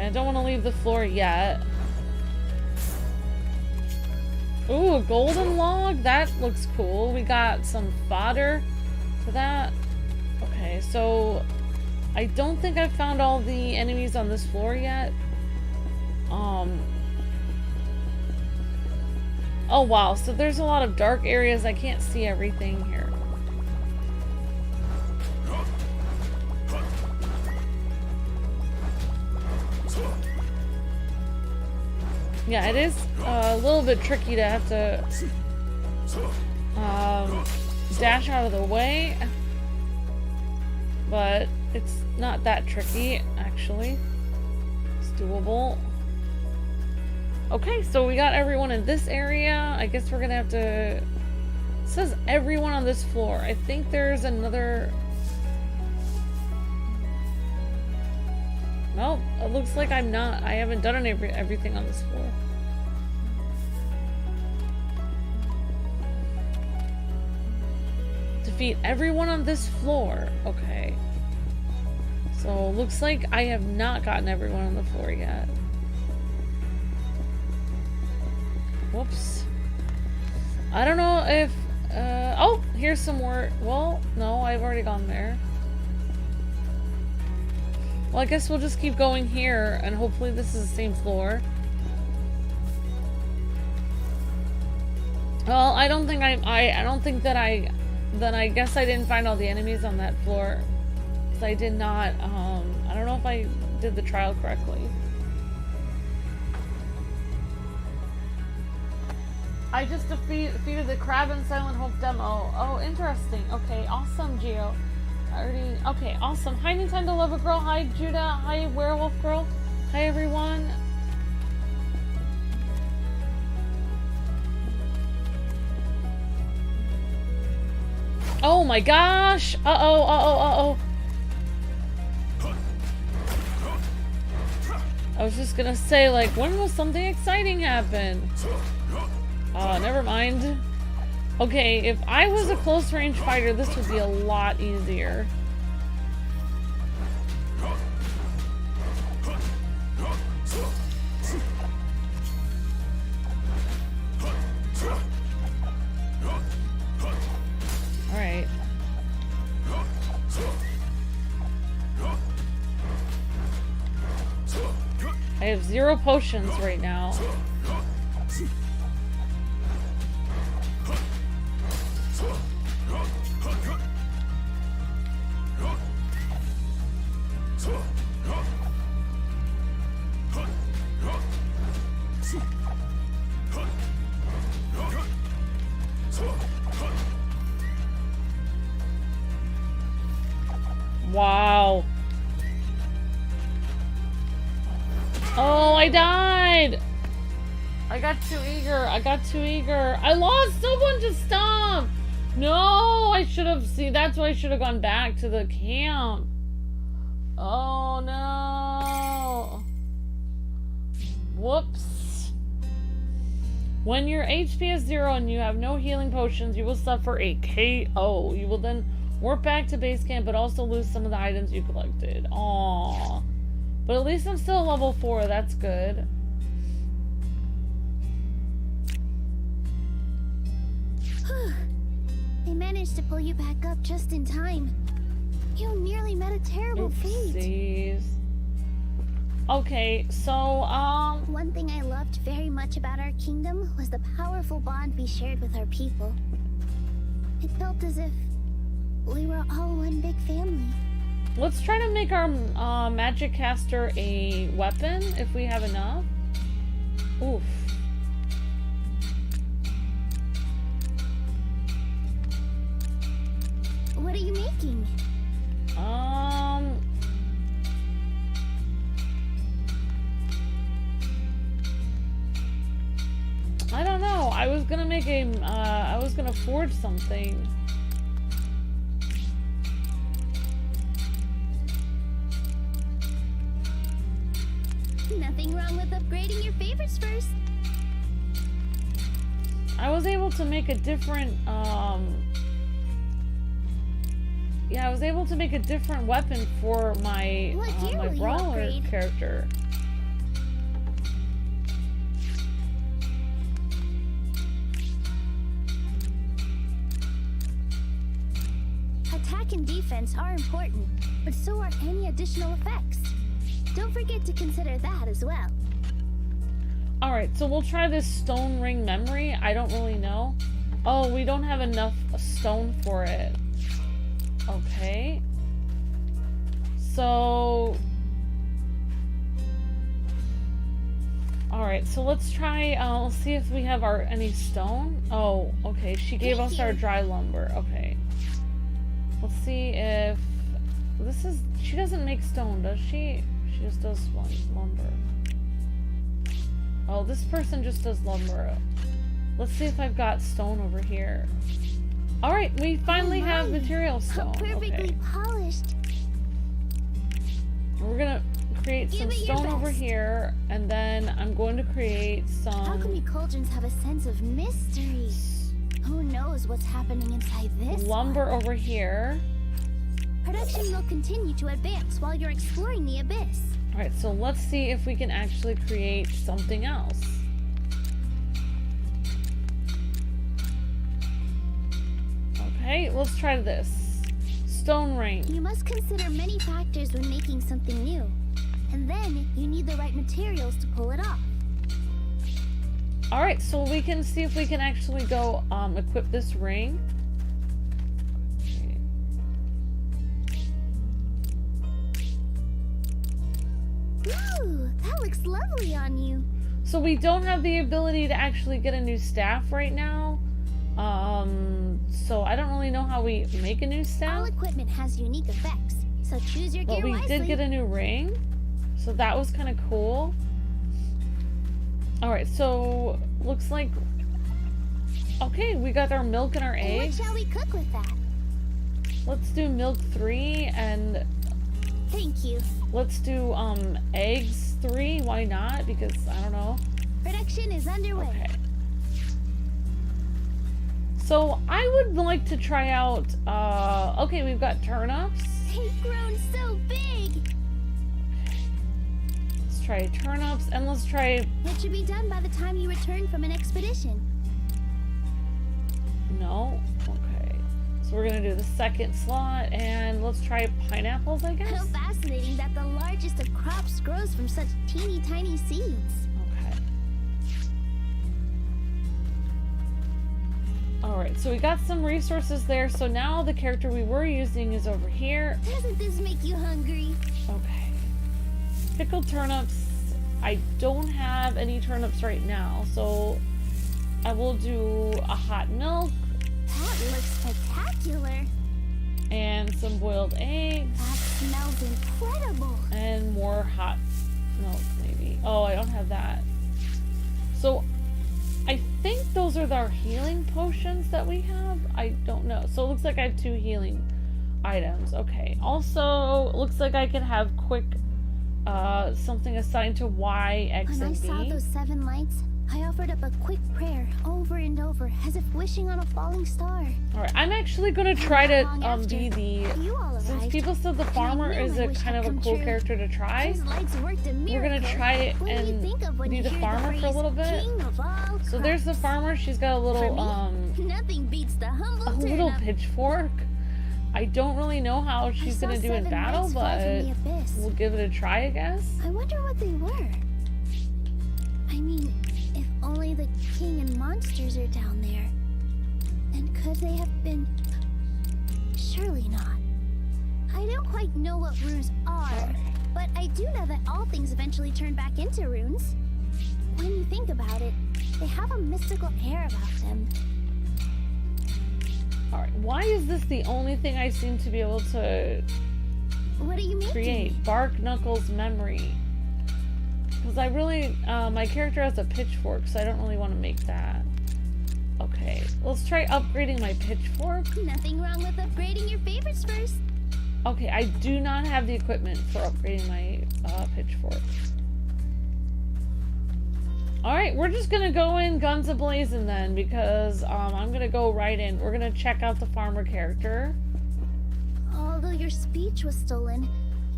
Speaker 1: I don't want to leave the floor yet. Ooh, a golden log? That looks cool. We got some fodder for that. Okay, so I don't think I've found all the enemies on this floor yet. Oh wow, so there's a lot of dark areas. I can't see everything here. Yeah, it is a little bit tricky to have to dash out of the way, but it's not that tricky, actually. It's doable. Okay, so we got everyone in this area. I guess we're gonna have to... It says everyone on this floor. I think there's another... Nope, it looks like I haven't done everything on this floor. Defeat everyone on this floor. Okay. So, looks like I have not gotten everyone on the floor yet. Whoops. I don't know if... oh, here's some more... Well, no, I've already gone there. Well, I guess we'll just keep going here, and hopefully this is the same floor. Well, I don't think I don't think that I guess I didn't find all the enemies on that floor. Because I did not, I don't know if I did the trial correctly. I just defeated the Crab and Silent Hope demo. Oh, interesting. Okay, awesome, Geo. Okay, awesome. Hi, Nintendo Lover Girl. Hi, Judah. Hi, Werewolf Girl. Hi, everyone. Oh my gosh. Uh-oh. I was just gonna say, like, when will something exciting happen? Never mind. Okay, if I was a close range fighter, this would be a lot easier. Alright. I have 0 potions right now. Wow. Oh, I died. I got too eager. I lost someone to stomp. No, I should have seen. That's why I should have gone back to the camp. Oh no. Whoops. When your HP is 0 and you have no healing potions, you will suffer a KO. You will then warp back to base camp, but also lose some of the items you collected. Aww. But at least I'm still level 4. That's good.
Speaker 3: I managed to pull you back up just in time. You nearly met a terrible fate.
Speaker 1: Okay, so,
Speaker 3: One thing I loved very much about our kingdom was the powerful bond we shared with our people. It felt as if we were all one big family.
Speaker 1: Let's try to make our magic caster a weapon if we have enough. Oof.
Speaker 3: What are you making?
Speaker 1: I don't know. I was gonna make a, I was gonna forge something.
Speaker 3: Nothing wrong with upgrading your favorites first.
Speaker 1: I was able to make a different, yeah, I was able to make a different weapon for my, my brawler character.
Speaker 3: attack and defense are important, but so are any additional effects. Don't forget to consider that as well.
Speaker 1: Alright, so we'll try this stone ring memory. I don't really know. Oh, we don't have enough stone for it. Okay. So... Alright, so let's try, let's see if we have any stone. Oh, okay, she gave us our dry lumber. Okay. Let's see if... she doesn't make stone, does she? She just does lumber. Oh, this person just does lumber. Let's see if I've got stone over here. Alright, we finally have material stone.
Speaker 3: Perfectly polished.
Speaker 1: We're gonna create some stone over here, and then I'm going to create some...
Speaker 3: Alchemy cauldrons have a sense of mystery. Who knows what's happening inside this
Speaker 1: lumber over here.
Speaker 3: Production will continue to advance while you're exploring the abyss.
Speaker 1: Alright, so let's see if we can actually create something else. Okay, let's try this. Stone ring.
Speaker 3: You must consider many factors when making something new. And then you need the right materials to pull it off.
Speaker 1: Alright, so we can see if we can actually go equip this ring.
Speaker 3: Ooh, that looks lovely on you.
Speaker 1: So we don't have the ability to actually get a new staff right now. So I don't really know how we make a new staff.
Speaker 3: All equipment has unique effects, so choose your gear wisely.
Speaker 1: But we did get a new ring, so that was kind of cool. Alright, so looks like... Okay, we got our milk and our eggs.
Speaker 3: What shall we cook with that?
Speaker 1: Let's do milk 3 and...
Speaker 3: Thank you.
Speaker 1: Let's do eggs 3. Why not? Because I don't know.
Speaker 3: Production is underway.
Speaker 1: Okay. So I would like to try out. Okay, we've got turnips.
Speaker 3: They've grown so big.
Speaker 1: Let's try turnips and let's try.
Speaker 3: It should be done by the time you return from an expedition.
Speaker 1: No. Okay. So we're gonna do the second slot and let's try pineapples, I guess.
Speaker 3: How fascinating that the largest of crops grows from such teeny tiny seeds.
Speaker 1: Okay. Alright, so we got some resources there. So now the character we were using is over here.
Speaker 3: Doesn't this make you hungry?
Speaker 1: Okay. Pickled turnips. I don't have any turnips right now, so I will do a hot milk.
Speaker 3: That looks spectacular.
Speaker 1: And some boiled eggs.
Speaker 3: That smells incredible.
Speaker 1: And more hot milk, maybe. Oh, I don't have that. So, I think those are our healing potions that we have. I don't know. So, it looks like I have 2 healing items. Okay. Also, looks like I can have quick, something assigned to Y, X, and B.
Speaker 3: When I saw those 7 lights, I offered up a quick prayer over and over, as if wishing on a falling star.
Speaker 1: Alright, I'm actually gonna try to be the... Since people said the farmer is a kind of a cool character to try, we're gonna try it and be the farmer for a little bit. So there's the farmer, she's got a little,
Speaker 3: nothing beats the humble
Speaker 1: little pitchfork. I don't really know how she's gonna do in battle, but we'll give it a try, I guess.
Speaker 3: I wonder what they were. I mean... if only the king and monsters are down there. And could they have been... Surely not. I don't quite know what runes are, but I do know that all things eventually turn back into runes. When you think about it, they have a mystical air about them.
Speaker 1: Alright, why is this the only thing I seem to be able to
Speaker 3: What are you making?
Speaker 1: create? Bark Knuckles memory. Because I really, my character has a pitchfork, so I don't really want to make that. Okay, let's try upgrading my pitchfork.
Speaker 3: Nothing wrong with upgrading your favorites first.
Speaker 1: Okay, I do not have the equipment for upgrading my pitchfork. Alright, we're just gonna go in guns a-blazing then, because I'm gonna go right in. We're gonna check out the farmer character.
Speaker 3: Although your speech was stolen,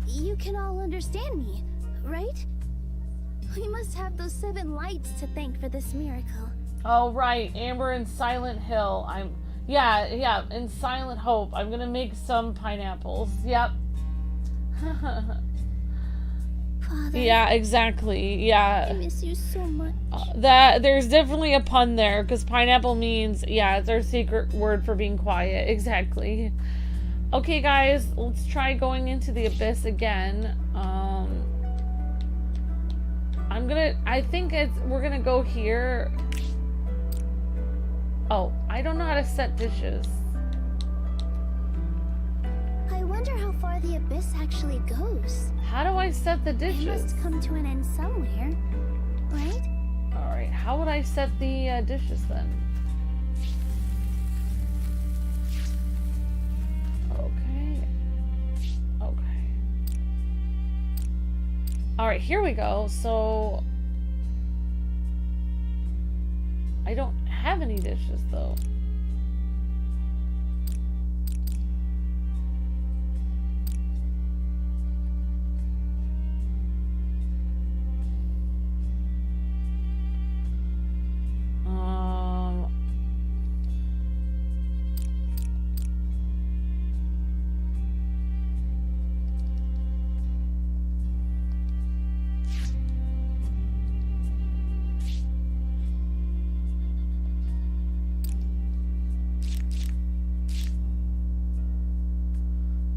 Speaker 3: you can all understand me, right? We must have those 7 lights to thank for this miracle.
Speaker 1: Oh, right, Amber and Silent Hill. Yeah, in Silent Hope. I'm gonna make some pineapples. Yep.
Speaker 3: Father,
Speaker 1: Yeah, exactly. Yeah.
Speaker 3: I miss you so much.
Speaker 1: There's definitely a pun there, because pineapple means, yeah, it's our secret word for being quiet. Exactly. Okay, guys, let's try going into the abyss again. I think we're gonna go here. Oh, I don't know how to set dishes.
Speaker 3: I wonder how far the abyss actually goes.
Speaker 1: How do I set the
Speaker 3: It
Speaker 1: dishes?
Speaker 3: must come to an end somewhere, right?
Speaker 1: Alright, how would I set the dishes then? Okay. Alright, here we go. So I don't have any dishes though.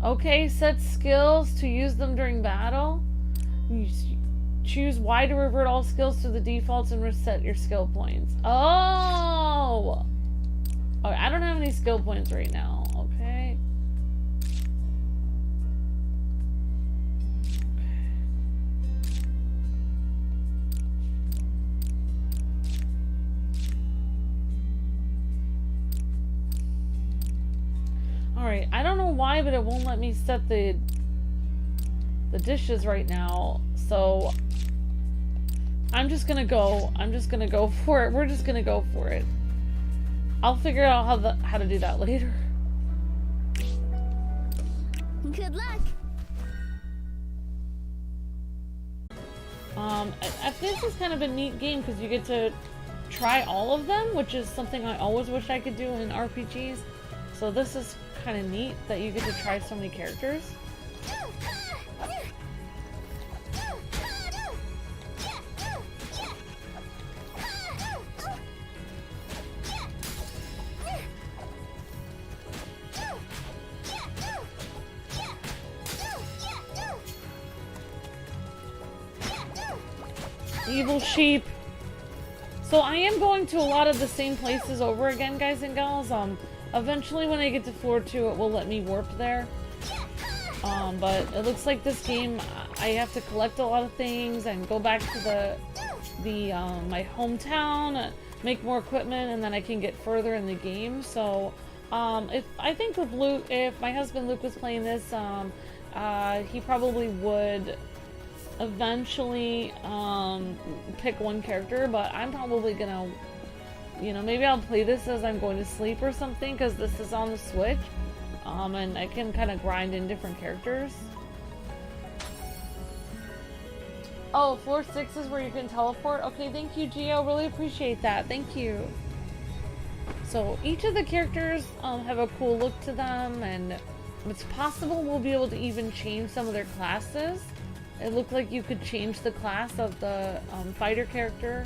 Speaker 1: Okay, set skills to use them during battle. You choose Y to revert all skills to the defaults and reset your skill points. Oh! Okay, I don't have any skill points right now. Okay. Alright, I don't know why, but it won't let me set the dishes right now, so I'm just gonna go for it. We're just gonna go for it. I'll figure out how to do that later.
Speaker 3: Good luck.
Speaker 1: This is kind of a neat game because you get to try all of them, which is something I always wish I could do in RPGs. So this is kind of neat that you get to try so many characters. Evil sheep. So I am going to a lot of the same places over again, guys and gals. Eventually when I get to floor 2, it will let me warp there. But it looks like this game, I have to collect a lot of things and go back to my hometown, make more equipment, and then I can get further in the game. So, I think with Luke, if my husband Luke was playing this, he probably would eventually pick one character, but I'm probably gonna, maybe I'll play this as I'm going to sleep or something, because this is on the Switch, and I can kind of grind in different characters. Oh, floor 6 is where you can teleport. Okay, thank you, Gio. Really appreciate that. Thank you. So each of the characters have a cool look to them, and it's possible we'll be able to even change some of their classes. It looked like you could change the class of the fighter character.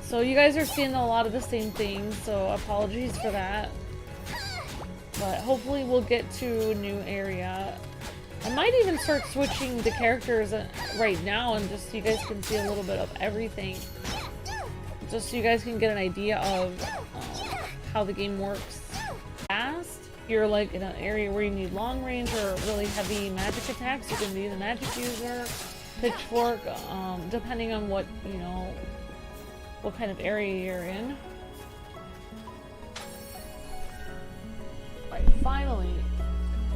Speaker 1: So you guys are seeing a lot of the same things, so apologies for that. But hopefully we'll get to a new area. I might even start switching the characters right now, and just so you guys can see a little bit of everything. Just so you guys can get an idea of how the game works. Fast. You're like in an area where you need long range or really heavy magic attacks, you can be the magic user, pitchfork, depending on what kind of area you're in. Right, finally,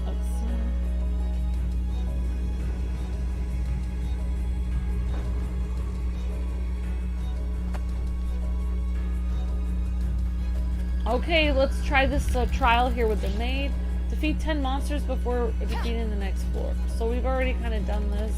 Speaker 1: let's see. Okay, let's try this trial here with the maid. Defeat 10 monsters before defeating the next floor. So we've already kind of done this.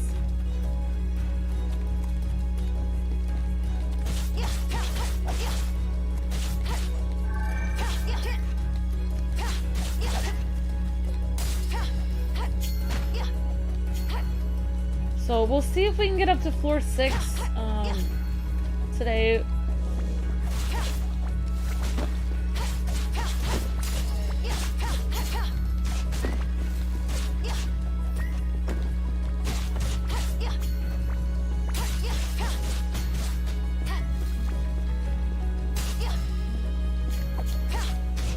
Speaker 1: So we'll see if we can get up to floor 6 today.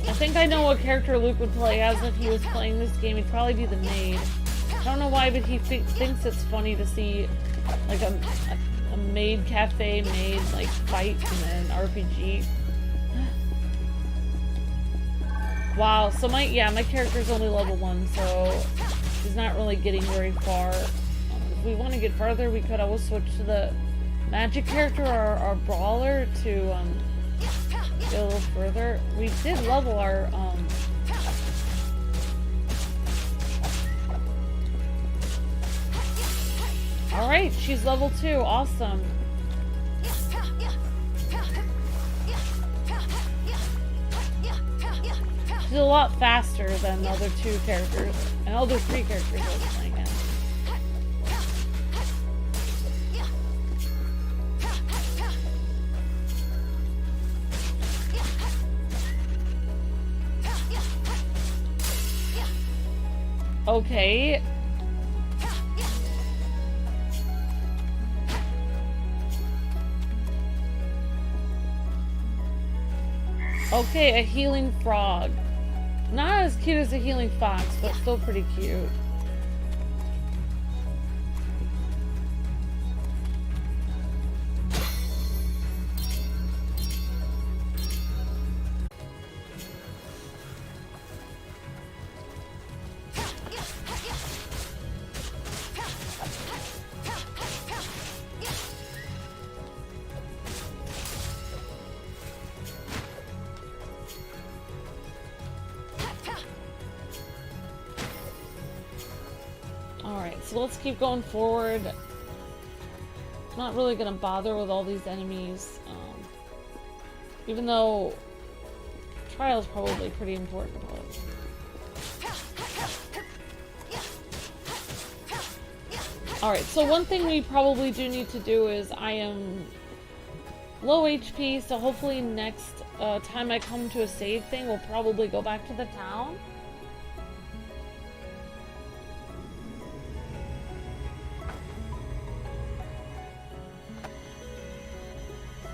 Speaker 1: I think I know what character Luke would play as if he was playing this game. He'd probably be the maid. I don't know why, but he thinks it's funny to see like a maid cafe maid like fight in an RPG. Wow. So my character's only level 1, so he's not really getting very far. If we want to get farther, we could always switch to the magic character or our brawler to get a little further. We did level our Alright, she's level 2, awesome. She's a lot faster than the other 2 characters and other 3 characters I was playing as. Okay. Okay, a healing frog. Not as cute as a healing fox, but still pretty cute. So let's keep going forward. I'm not really gonna bother with all these enemies, even though trial's probably pretty important. Alright, so one thing we probably do need to do is I am low HP, so hopefully next time I come to a save thing, we'll probably go back to the town.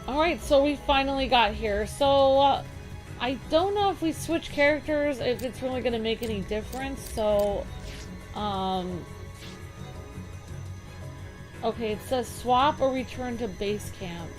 Speaker 1: Alright, so we finally got here. So, I don't know if we switch characters, if it's really going to make any difference. So, okay, it says swap or return to base camp.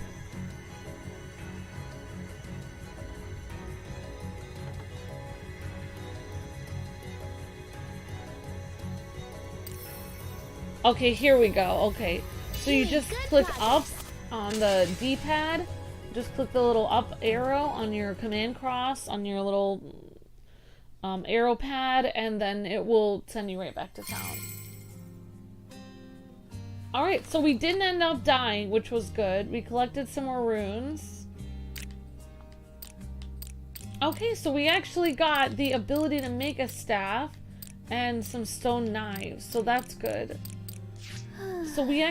Speaker 1: Okay, here we go. Okay, so you just click up on the D-pad, just click the little up arrow on your command cross on your little arrow pad, and then it will send you right back to town. Alright, so we didn't end up dying, which was good. We collected some more runes. Okay, so we actually got the ability to make a staff and some stone knives, so that's good. So you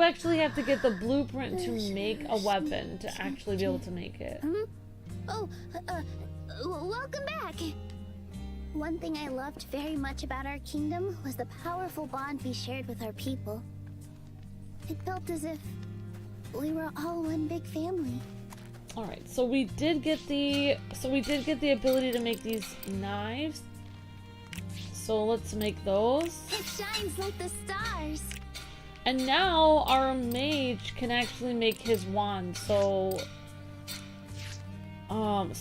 Speaker 1: actually have to get the blueprint to make a weapon to actually be able to make it.
Speaker 3: Oh, welcome back. One thing I loved very much about our kingdom was the powerful bond we shared with our people. It felt as if we were all one big family.
Speaker 1: All right, so we did get the ability to make these knives. So let's make those.
Speaker 3: It shines like the stars.
Speaker 1: And now our mage can actually make his wand. So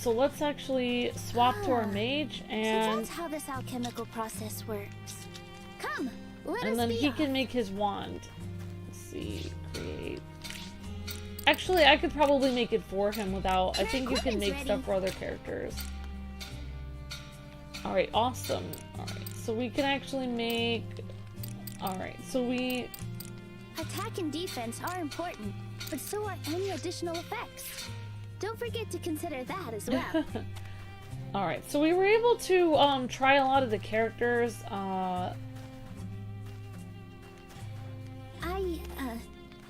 Speaker 1: let's actually swap to our mage, and
Speaker 3: so that's how this alchemical process works. Come,
Speaker 1: and then he can make his wand. Let's see, create. Actually, I could probably make it for him without. I think you can make stuff for other characters. All right, awesome. All right, so we can actually make. All right, so we.
Speaker 3: Attack and defense are important, but so are any additional effects. Don't forget to consider that as well.
Speaker 1: Alright, so we were able to try a lot of the characters.
Speaker 3: I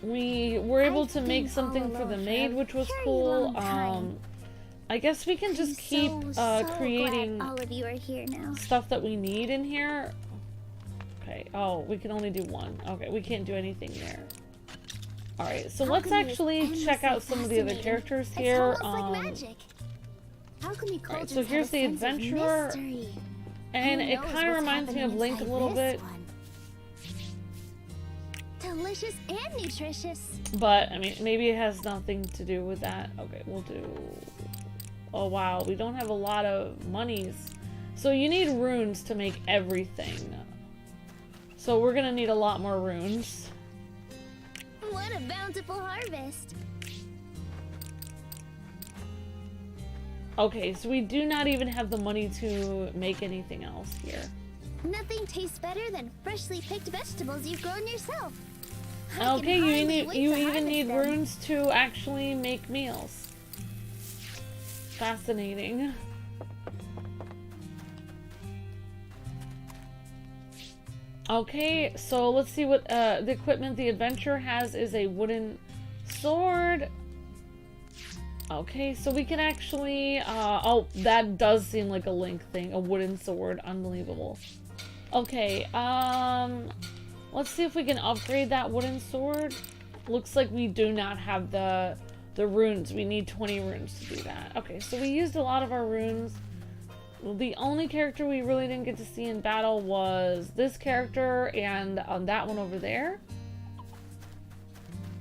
Speaker 1: we were able to make something for the maid, which was cool. I guess we can just keep creating
Speaker 3: all of you are here now.
Speaker 1: stuff that we need in here. Okay, oh, we can only do one. Okay, we can't do anything there. Alright, so let's actually check out some of the other characters here.
Speaker 3: It's almost like magic.
Speaker 1: Alright, so here's the adventurer. And it kind of reminds me of Link a little bit.
Speaker 3: Delicious and nutritious.
Speaker 1: But, I mean, maybe it has nothing to do with that. Okay, we'll do... Oh, wow. We don't have a lot of monies. So you need runes to make everything. So we're gonna need a lot more runes.
Speaker 3: What a bountiful harvest.
Speaker 1: Okay, so we do not even have the money to make anything else here.
Speaker 3: Nothing tastes better than freshly picked vegetables you've grown yourself.
Speaker 1: Okay, you even need runes to actually make meals. Fascinating. Okay, so let's see what the equipment the adventurer has is a wooden sword. Okay, so we can actually, oh, that does seem like a Link thing, a wooden sword, unbelievable. Okay, let's see if we can upgrade that wooden sword. Looks like we do not have the runes. We need 20 runes to do that. Okay, so we used a lot of our runes. The only character we really didn't get to see in battle was this character and that one over there.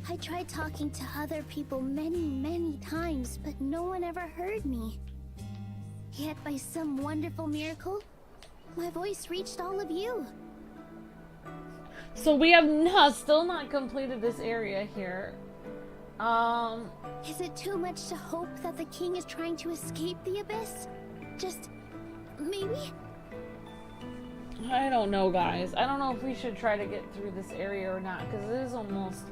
Speaker 3: I tried talking to other people many times, but no one ever heard me. Yet by some wonderful miracle, my voice reached all of you.
Speaker 1: So we have still not completed this area here.
Speaker 3: Is it too much to hope that the king is trying to escape the abyss? Just maybe?
Speaker 1: I don't know, guys. I don't know if we should try to get through this area or not, because it is almost...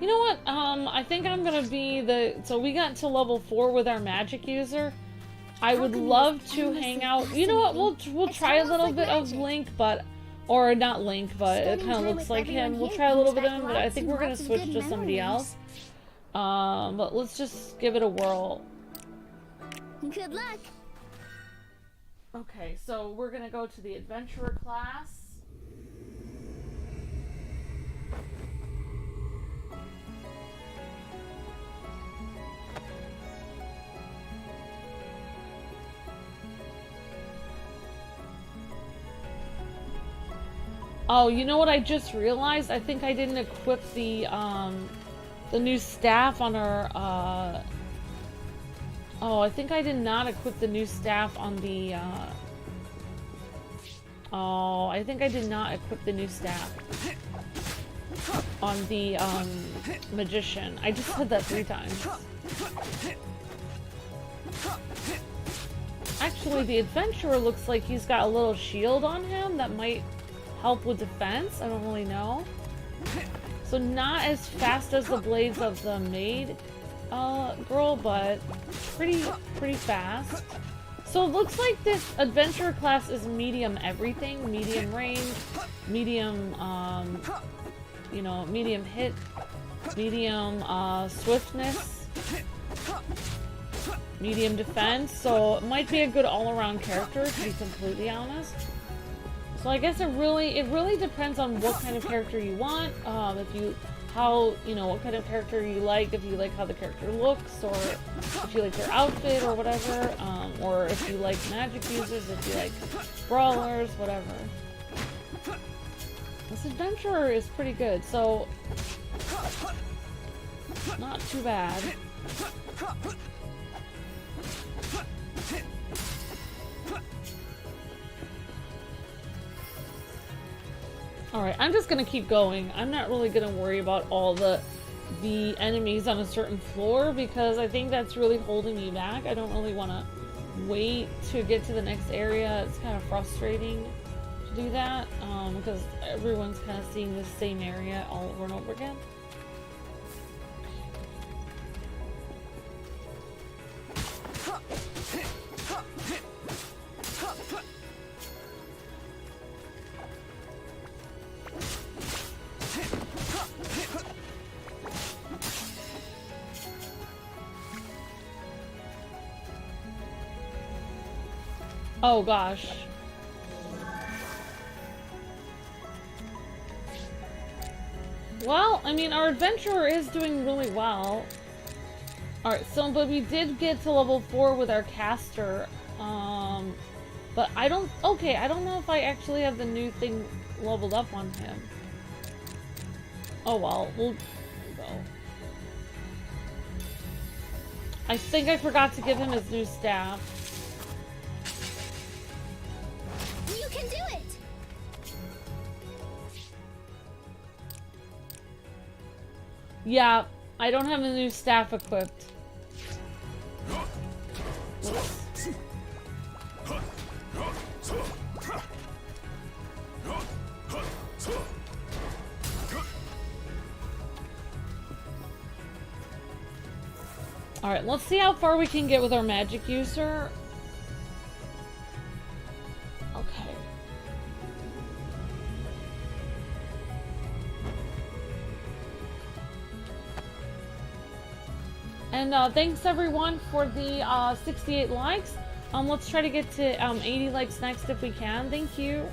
Speaker 1: You know what? I think I'm gonna be the... So we got to level 4 with our magic user. I would love to hang out... You know what? We'll try a little bit of Link, but... Or not Link, but it kind of looks like him. We'll try a little bit of him, but I think we're gonna switch to somebody else. But let's just give it a whirl.
Speaker 3: Good luck.
Speaker 1: Okay, so we're gonna go to the adventurer class. Oh, you know what I just realized? I think I didn't equip the new staff on our, Oh, I think I did not equip the new staff on the, Oh, I think I did not equip the new staff on the, magician. I just said that 3 times. Actually, the adventurer looks like he's got a little shield on him that might help with defense. I don't really know. So not as fast as the blades of the maid girl, but pretty fast. So it looks like this adventurer class is medium everything, medium range, medium you know, medium hit, medium swiftness, medium defense. So it might be a good all-around character, to be completely honest. So I guess it really depends on what kind of character you want, what kind of character you like, if you like how the character looks, or if you like their outfit or whatever, or if you like magic users, if you like brawlers, whatever. This adventurer is pretty good, so not too bad. Alright, I'm just gonna keep going. I'm not really gonna worry about all the enemies on a certain floor, because I think that's really holding me back. I don't really want to wait to get to the next area. It's kind of frustrating to do that, because everyone's kind of seeing the same area all over and over again. Oh gosh. Well, I mean, our adventurer is doing really well. Alright, so, but we did get to level 4 with our Castor. But I don't know if I actually have the new thing leveled up on him. Oh well, we'll go. I think I forgot to give him his new staff.
Speaker 3: You can do it!
Speaker 1: Yeah, I don't have a new staff equipped. Oops. Alright, let's see how far we can get with our magic user. Okay. And thanks everyone for the 68 likes. Let's try to get to 80 likes next if we can. Thank you.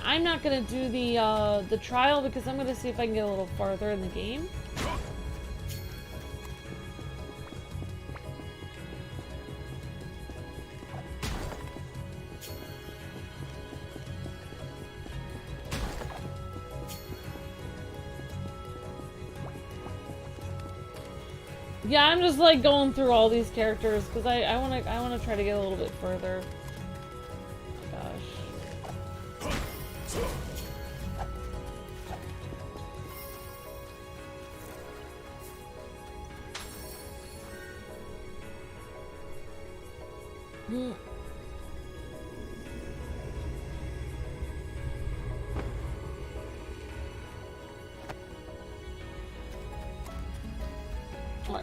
Speaker 1: I'm not gonna do the trial because I'm gonna see if I can get a little farther in the game. Yeah, I'm just like going through all these characters because I wanna try to get a little bit further. Gosh.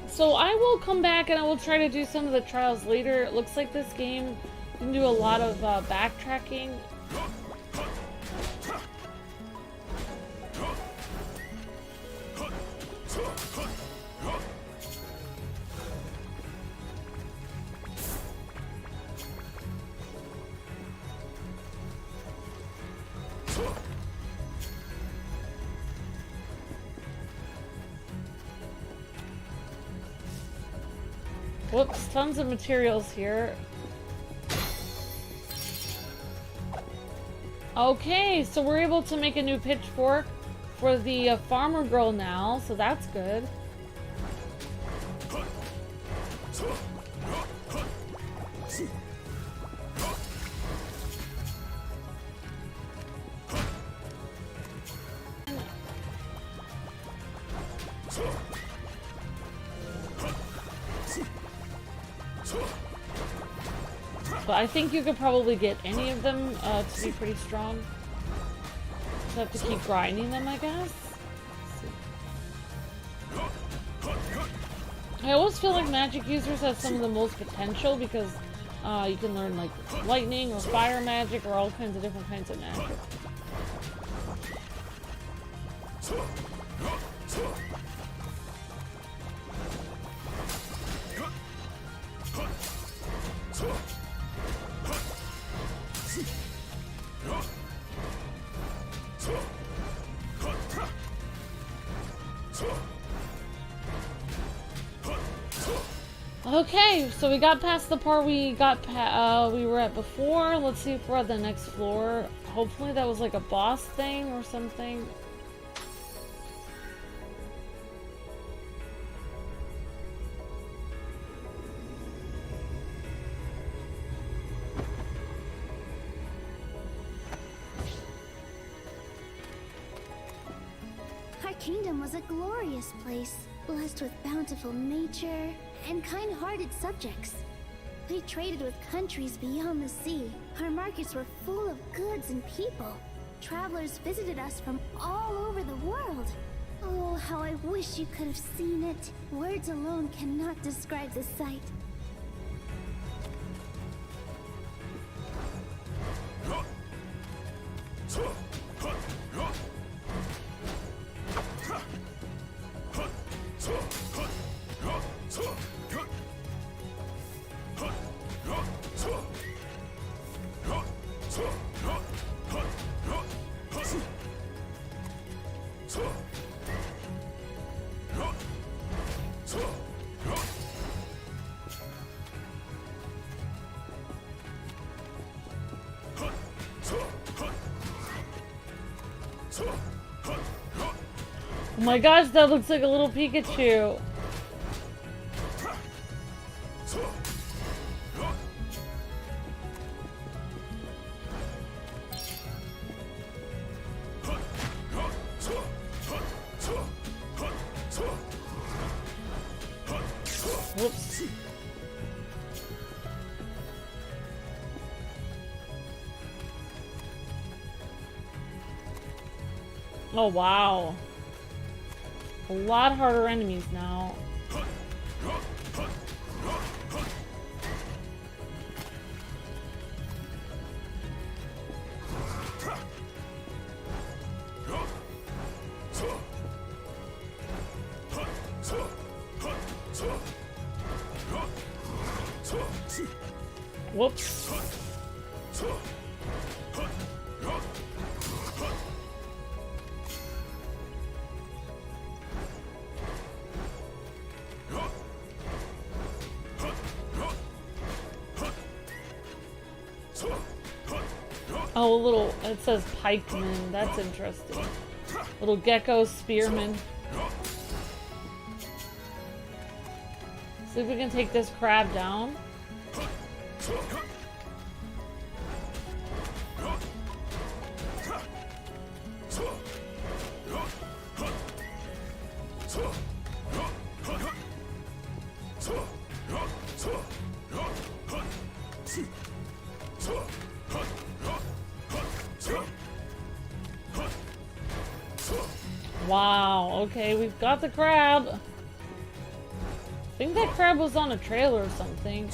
Speaker 1: So I will come back and I will try to do some of the trials later. It looks like this game can do a lot of backtracking. Whoops, tons of materials here. Okay, so we're able to make a new pitchfork for the farmer girl now, so that's good. But I think you could probably get any of them to be pretty strong. Just have to keep grinding them, I guess. I always feel like magic users have some of the most potential because you can learn like lightning or fire magic or all kinds of different kinds of magic. Okay, so we got past the part we were at before. Let's see if we're at the next floor. Hopefully that was like a boss thing or something.
Speaker 3: Our kingdom was a glorious place, blessed with bountiful nature and kind-hearted subjects. We traded with countries beyond the sea. Our markets were full of goods and people. Travelers visited us from all over the world. Oh, how I wish you could have seen it. Words alone cannot describe the sight.
Speaker 1: Oh my gosh, that looks like a little Pikachu. Whoops. Oh wow. A lot harder enemies now. Whoops. Oh, a little, it says pikeman. That's interesting. Little gecko spearman. See if we can take this crab down. Wow, okay, we've got the crab. I think that crab was on a trailer or something.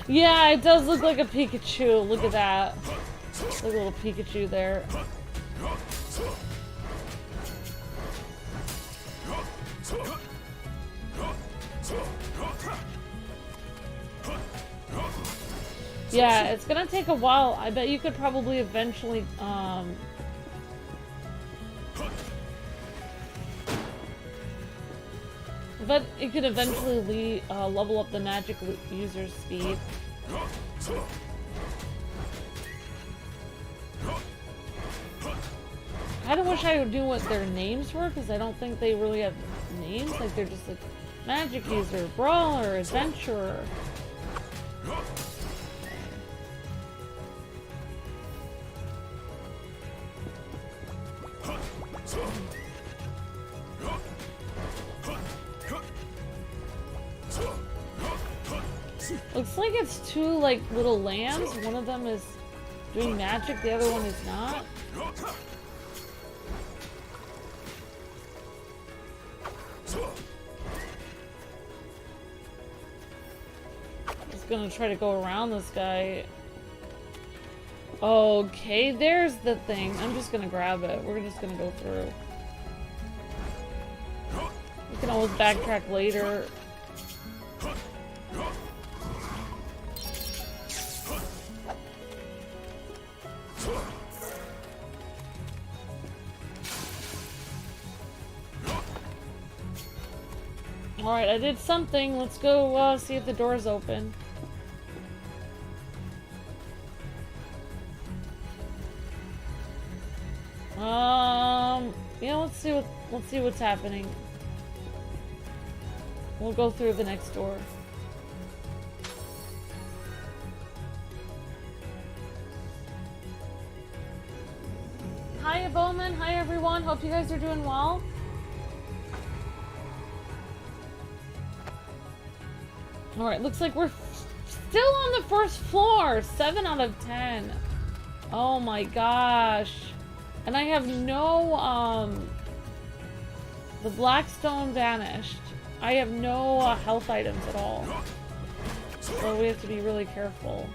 Speaker 1: Yeah, it does look like a Pikachu. Look at that. Look at a little Pikachu there. Yeah, it's gonna take a while. I bet you could probably eventually, but it could eventually level up the magic user's speed. I kinda wish I knew what their names were, because I don't think they really have names. Like, they're just like magic user, brawler, adventurer. Looks like it's two, like, little lambs. One of them is doing magic, the other one is not. Just gonna try to go around this guy. Okay, there's the thing. I'm just gonna grab it. We're just gonna go through. We can always backtrack later. Alright, I did something. Let's go see if the door's open. Yeah, let's see what's happening. We'll go through the next door. Hi, Bowman. Hi, everyone. Hope you guys are doing well. Alright, looks like we're still on the first floor. 7 out of 10. Oh my gosh. And I have no, the Blackstone vanished. I have no health items at all. So we have to be really careful.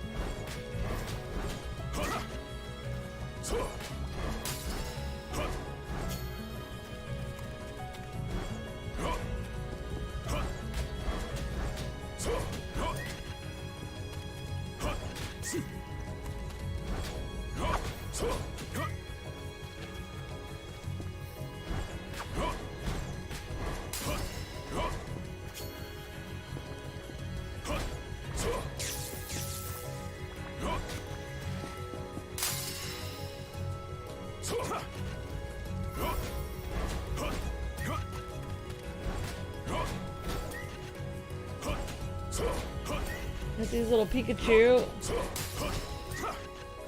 Speaker 1: With these little Pikachu.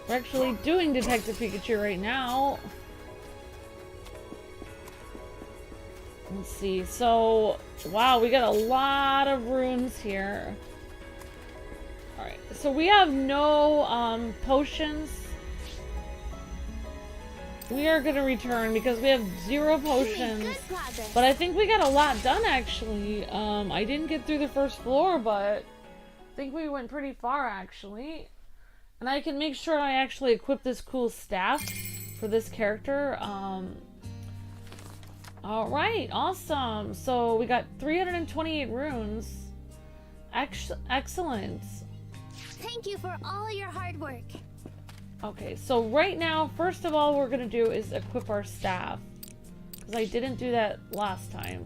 Speaker 1: We're actually doing Detective Pikachu right now. Let's see. So, wow, we got a lot of runes here. Alright, so we have no potions. We are going to return because we have 0 potions. But I think we got a lot done, actually. I didn't get through the first floor, but I think we went pretty far, actually. And I can make sure I actually equip this cool staff for this character. Alright, awesome. So we got 328 runes. Excellent.
Speaker 3: Thank you for all your hard work.
Speaker 1: Okay, so right now, first of all, we're gonna do is equip our staff. Because I didn't do that last time.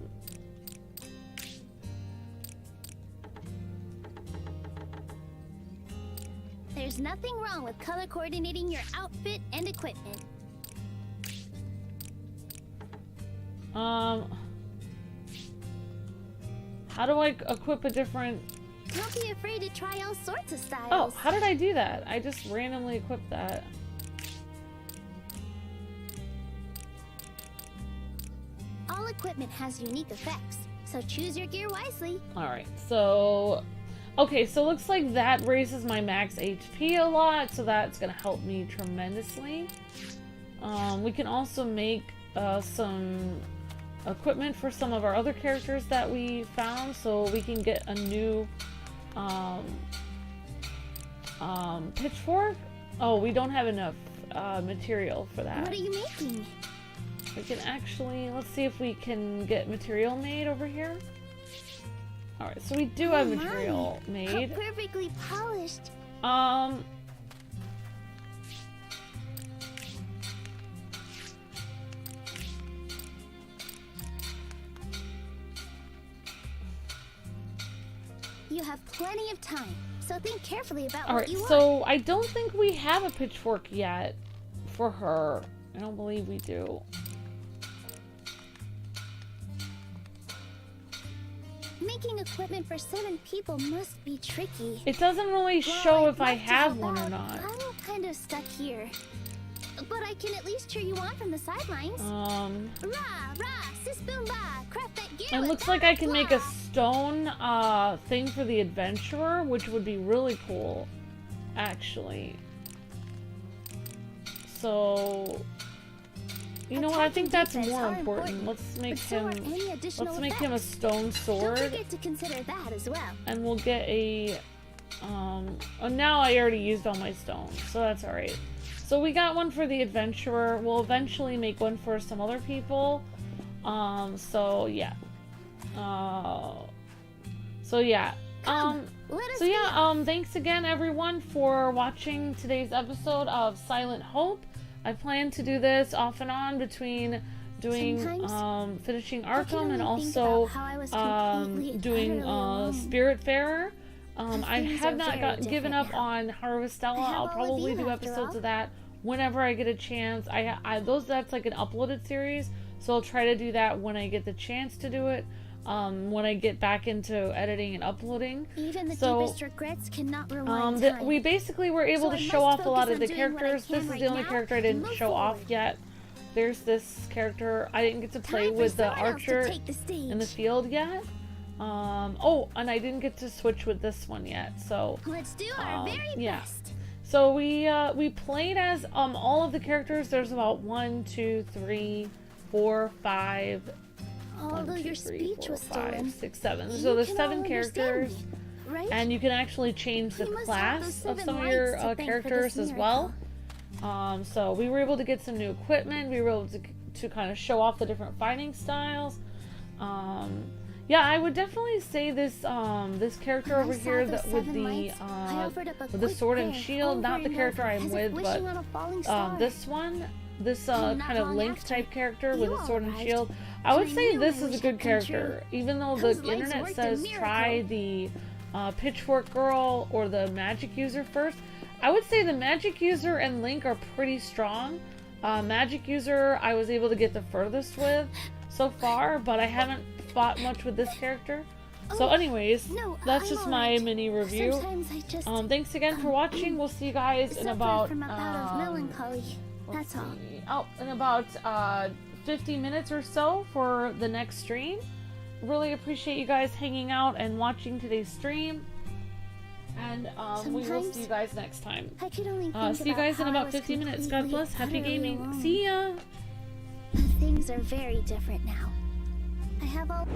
Speaker 3: There's nothing wrong with color coordinating your outfit and equipment.
Speaker 1: How do I equip a different...
Speaker 3: Don't be afraid to try all sorts of styles.
Speaker 1: Oh, how did I do that? I just randomly equipped that.
Speaker 3: All equipment has unique effects, so choose your gear wisely.
Speaker 1: Alright, so... Okay, so looks like that raises my max HP a lot, so that's gonna help me tremendously. We can also make some equipment for some of our other characters that we found, so we can get a new pitchfork. Oh, we don't have enough material for that.
Speaker 3: What are you making?
Speaker 1: We can actually, let's see if we can get material made over here. Alright, so we do have material made.
Speaker 3: How perfectly polished. You have plenty of time, so think carefully about what you want.
Speaker 1: So I don't think we have a pitchfork yet for her. I don't believe we do.
Speaker 3: Making equipment for 7 people must be tricky.
Speaker 1: It doesn't really show if I have one or not.
Speaker 3: I'm kind of stuck here. But I can at least cheer you on from the sidelines. Rah, rah, sis boom ba, craft that gear.
Speaker 1: It looks like I can make a stone thing for the adventurer, which would be really cool, actually. So, you know what? I think that's more important. Let's make him. Let's make him a stone sword.
Speaker 3: Don't forget to consider that as well.
Speaker 1: And we'll get a. Oh, now I already used all my stones, so that's all right. So we got one for the adventurer. We'll eventually make one for some other people. So yeah. Thanks again everyone for watching today's episode of Silent Hope. I plan to do this off and on between doing finishing Arkham and also doing Spiritfarer. I have not given up on Harvestella. I'll probably do episodes of that whenever I get a chance. That's like an uploaded series, so I'll try to do that when I get the chance to do it. When I get back into editing and uploading.
Speaker 3: Even the deepest regrets cannot rewind time.
Speaker 1: We basically were able to show off a lot of the characters. This is the only character I didn't show off yet. There's this character. I didn't get to play with the archer in the field yet. Oh, and I didn't get to switch with this one yet. So
Speaker 3: let's do our very best.
Speaker 1: So we played as all of the characters. There's about 1, 2, 3, 4, 5.
Speaker 3: Although
Speaker 1: 1, 2,
Speaker 3: your
Speaker 1: 3,
Speaker 3: speech
Speaker 1: 4,
Speaker 3: was
Speaker 1: 5,
Speaker 3: stolen,
Speaker 1: 6, 7. So there's 7 characters,
Speaker 3: right?
Speaker 1: and you can actually change the class of some of your characters as well. So we were able to get some new equipment. We were able to kind of show off the different fighting styles. Yeah, I would definitely say this this character over here with the sword and shield, not the character I'm with, but this one. This kind of Link type character with a sword and shield. I would say this is a good character, even though the internet says try the pitchfork girl or the magic user first. I would say the magic user and Link are pretty strong. magic user I was able to get the furthest with so far, but I haven't fought much with this character. So anyways, that's just my mini review. Thanks again for watching. We'll see you guys in about
Speaker 3: That's all.
Speaker 1: Oh, in about 50 minutes or so for the next stream. Really appreciate you guys hanging out and watching today's stream. And we will see you guys next time. See you guys in about 50 minutes. God bless. Happy gaming.
Speaker 3: Alone.
Speaker 1: See ya.
Speaker 3: Things are very different now. I have all...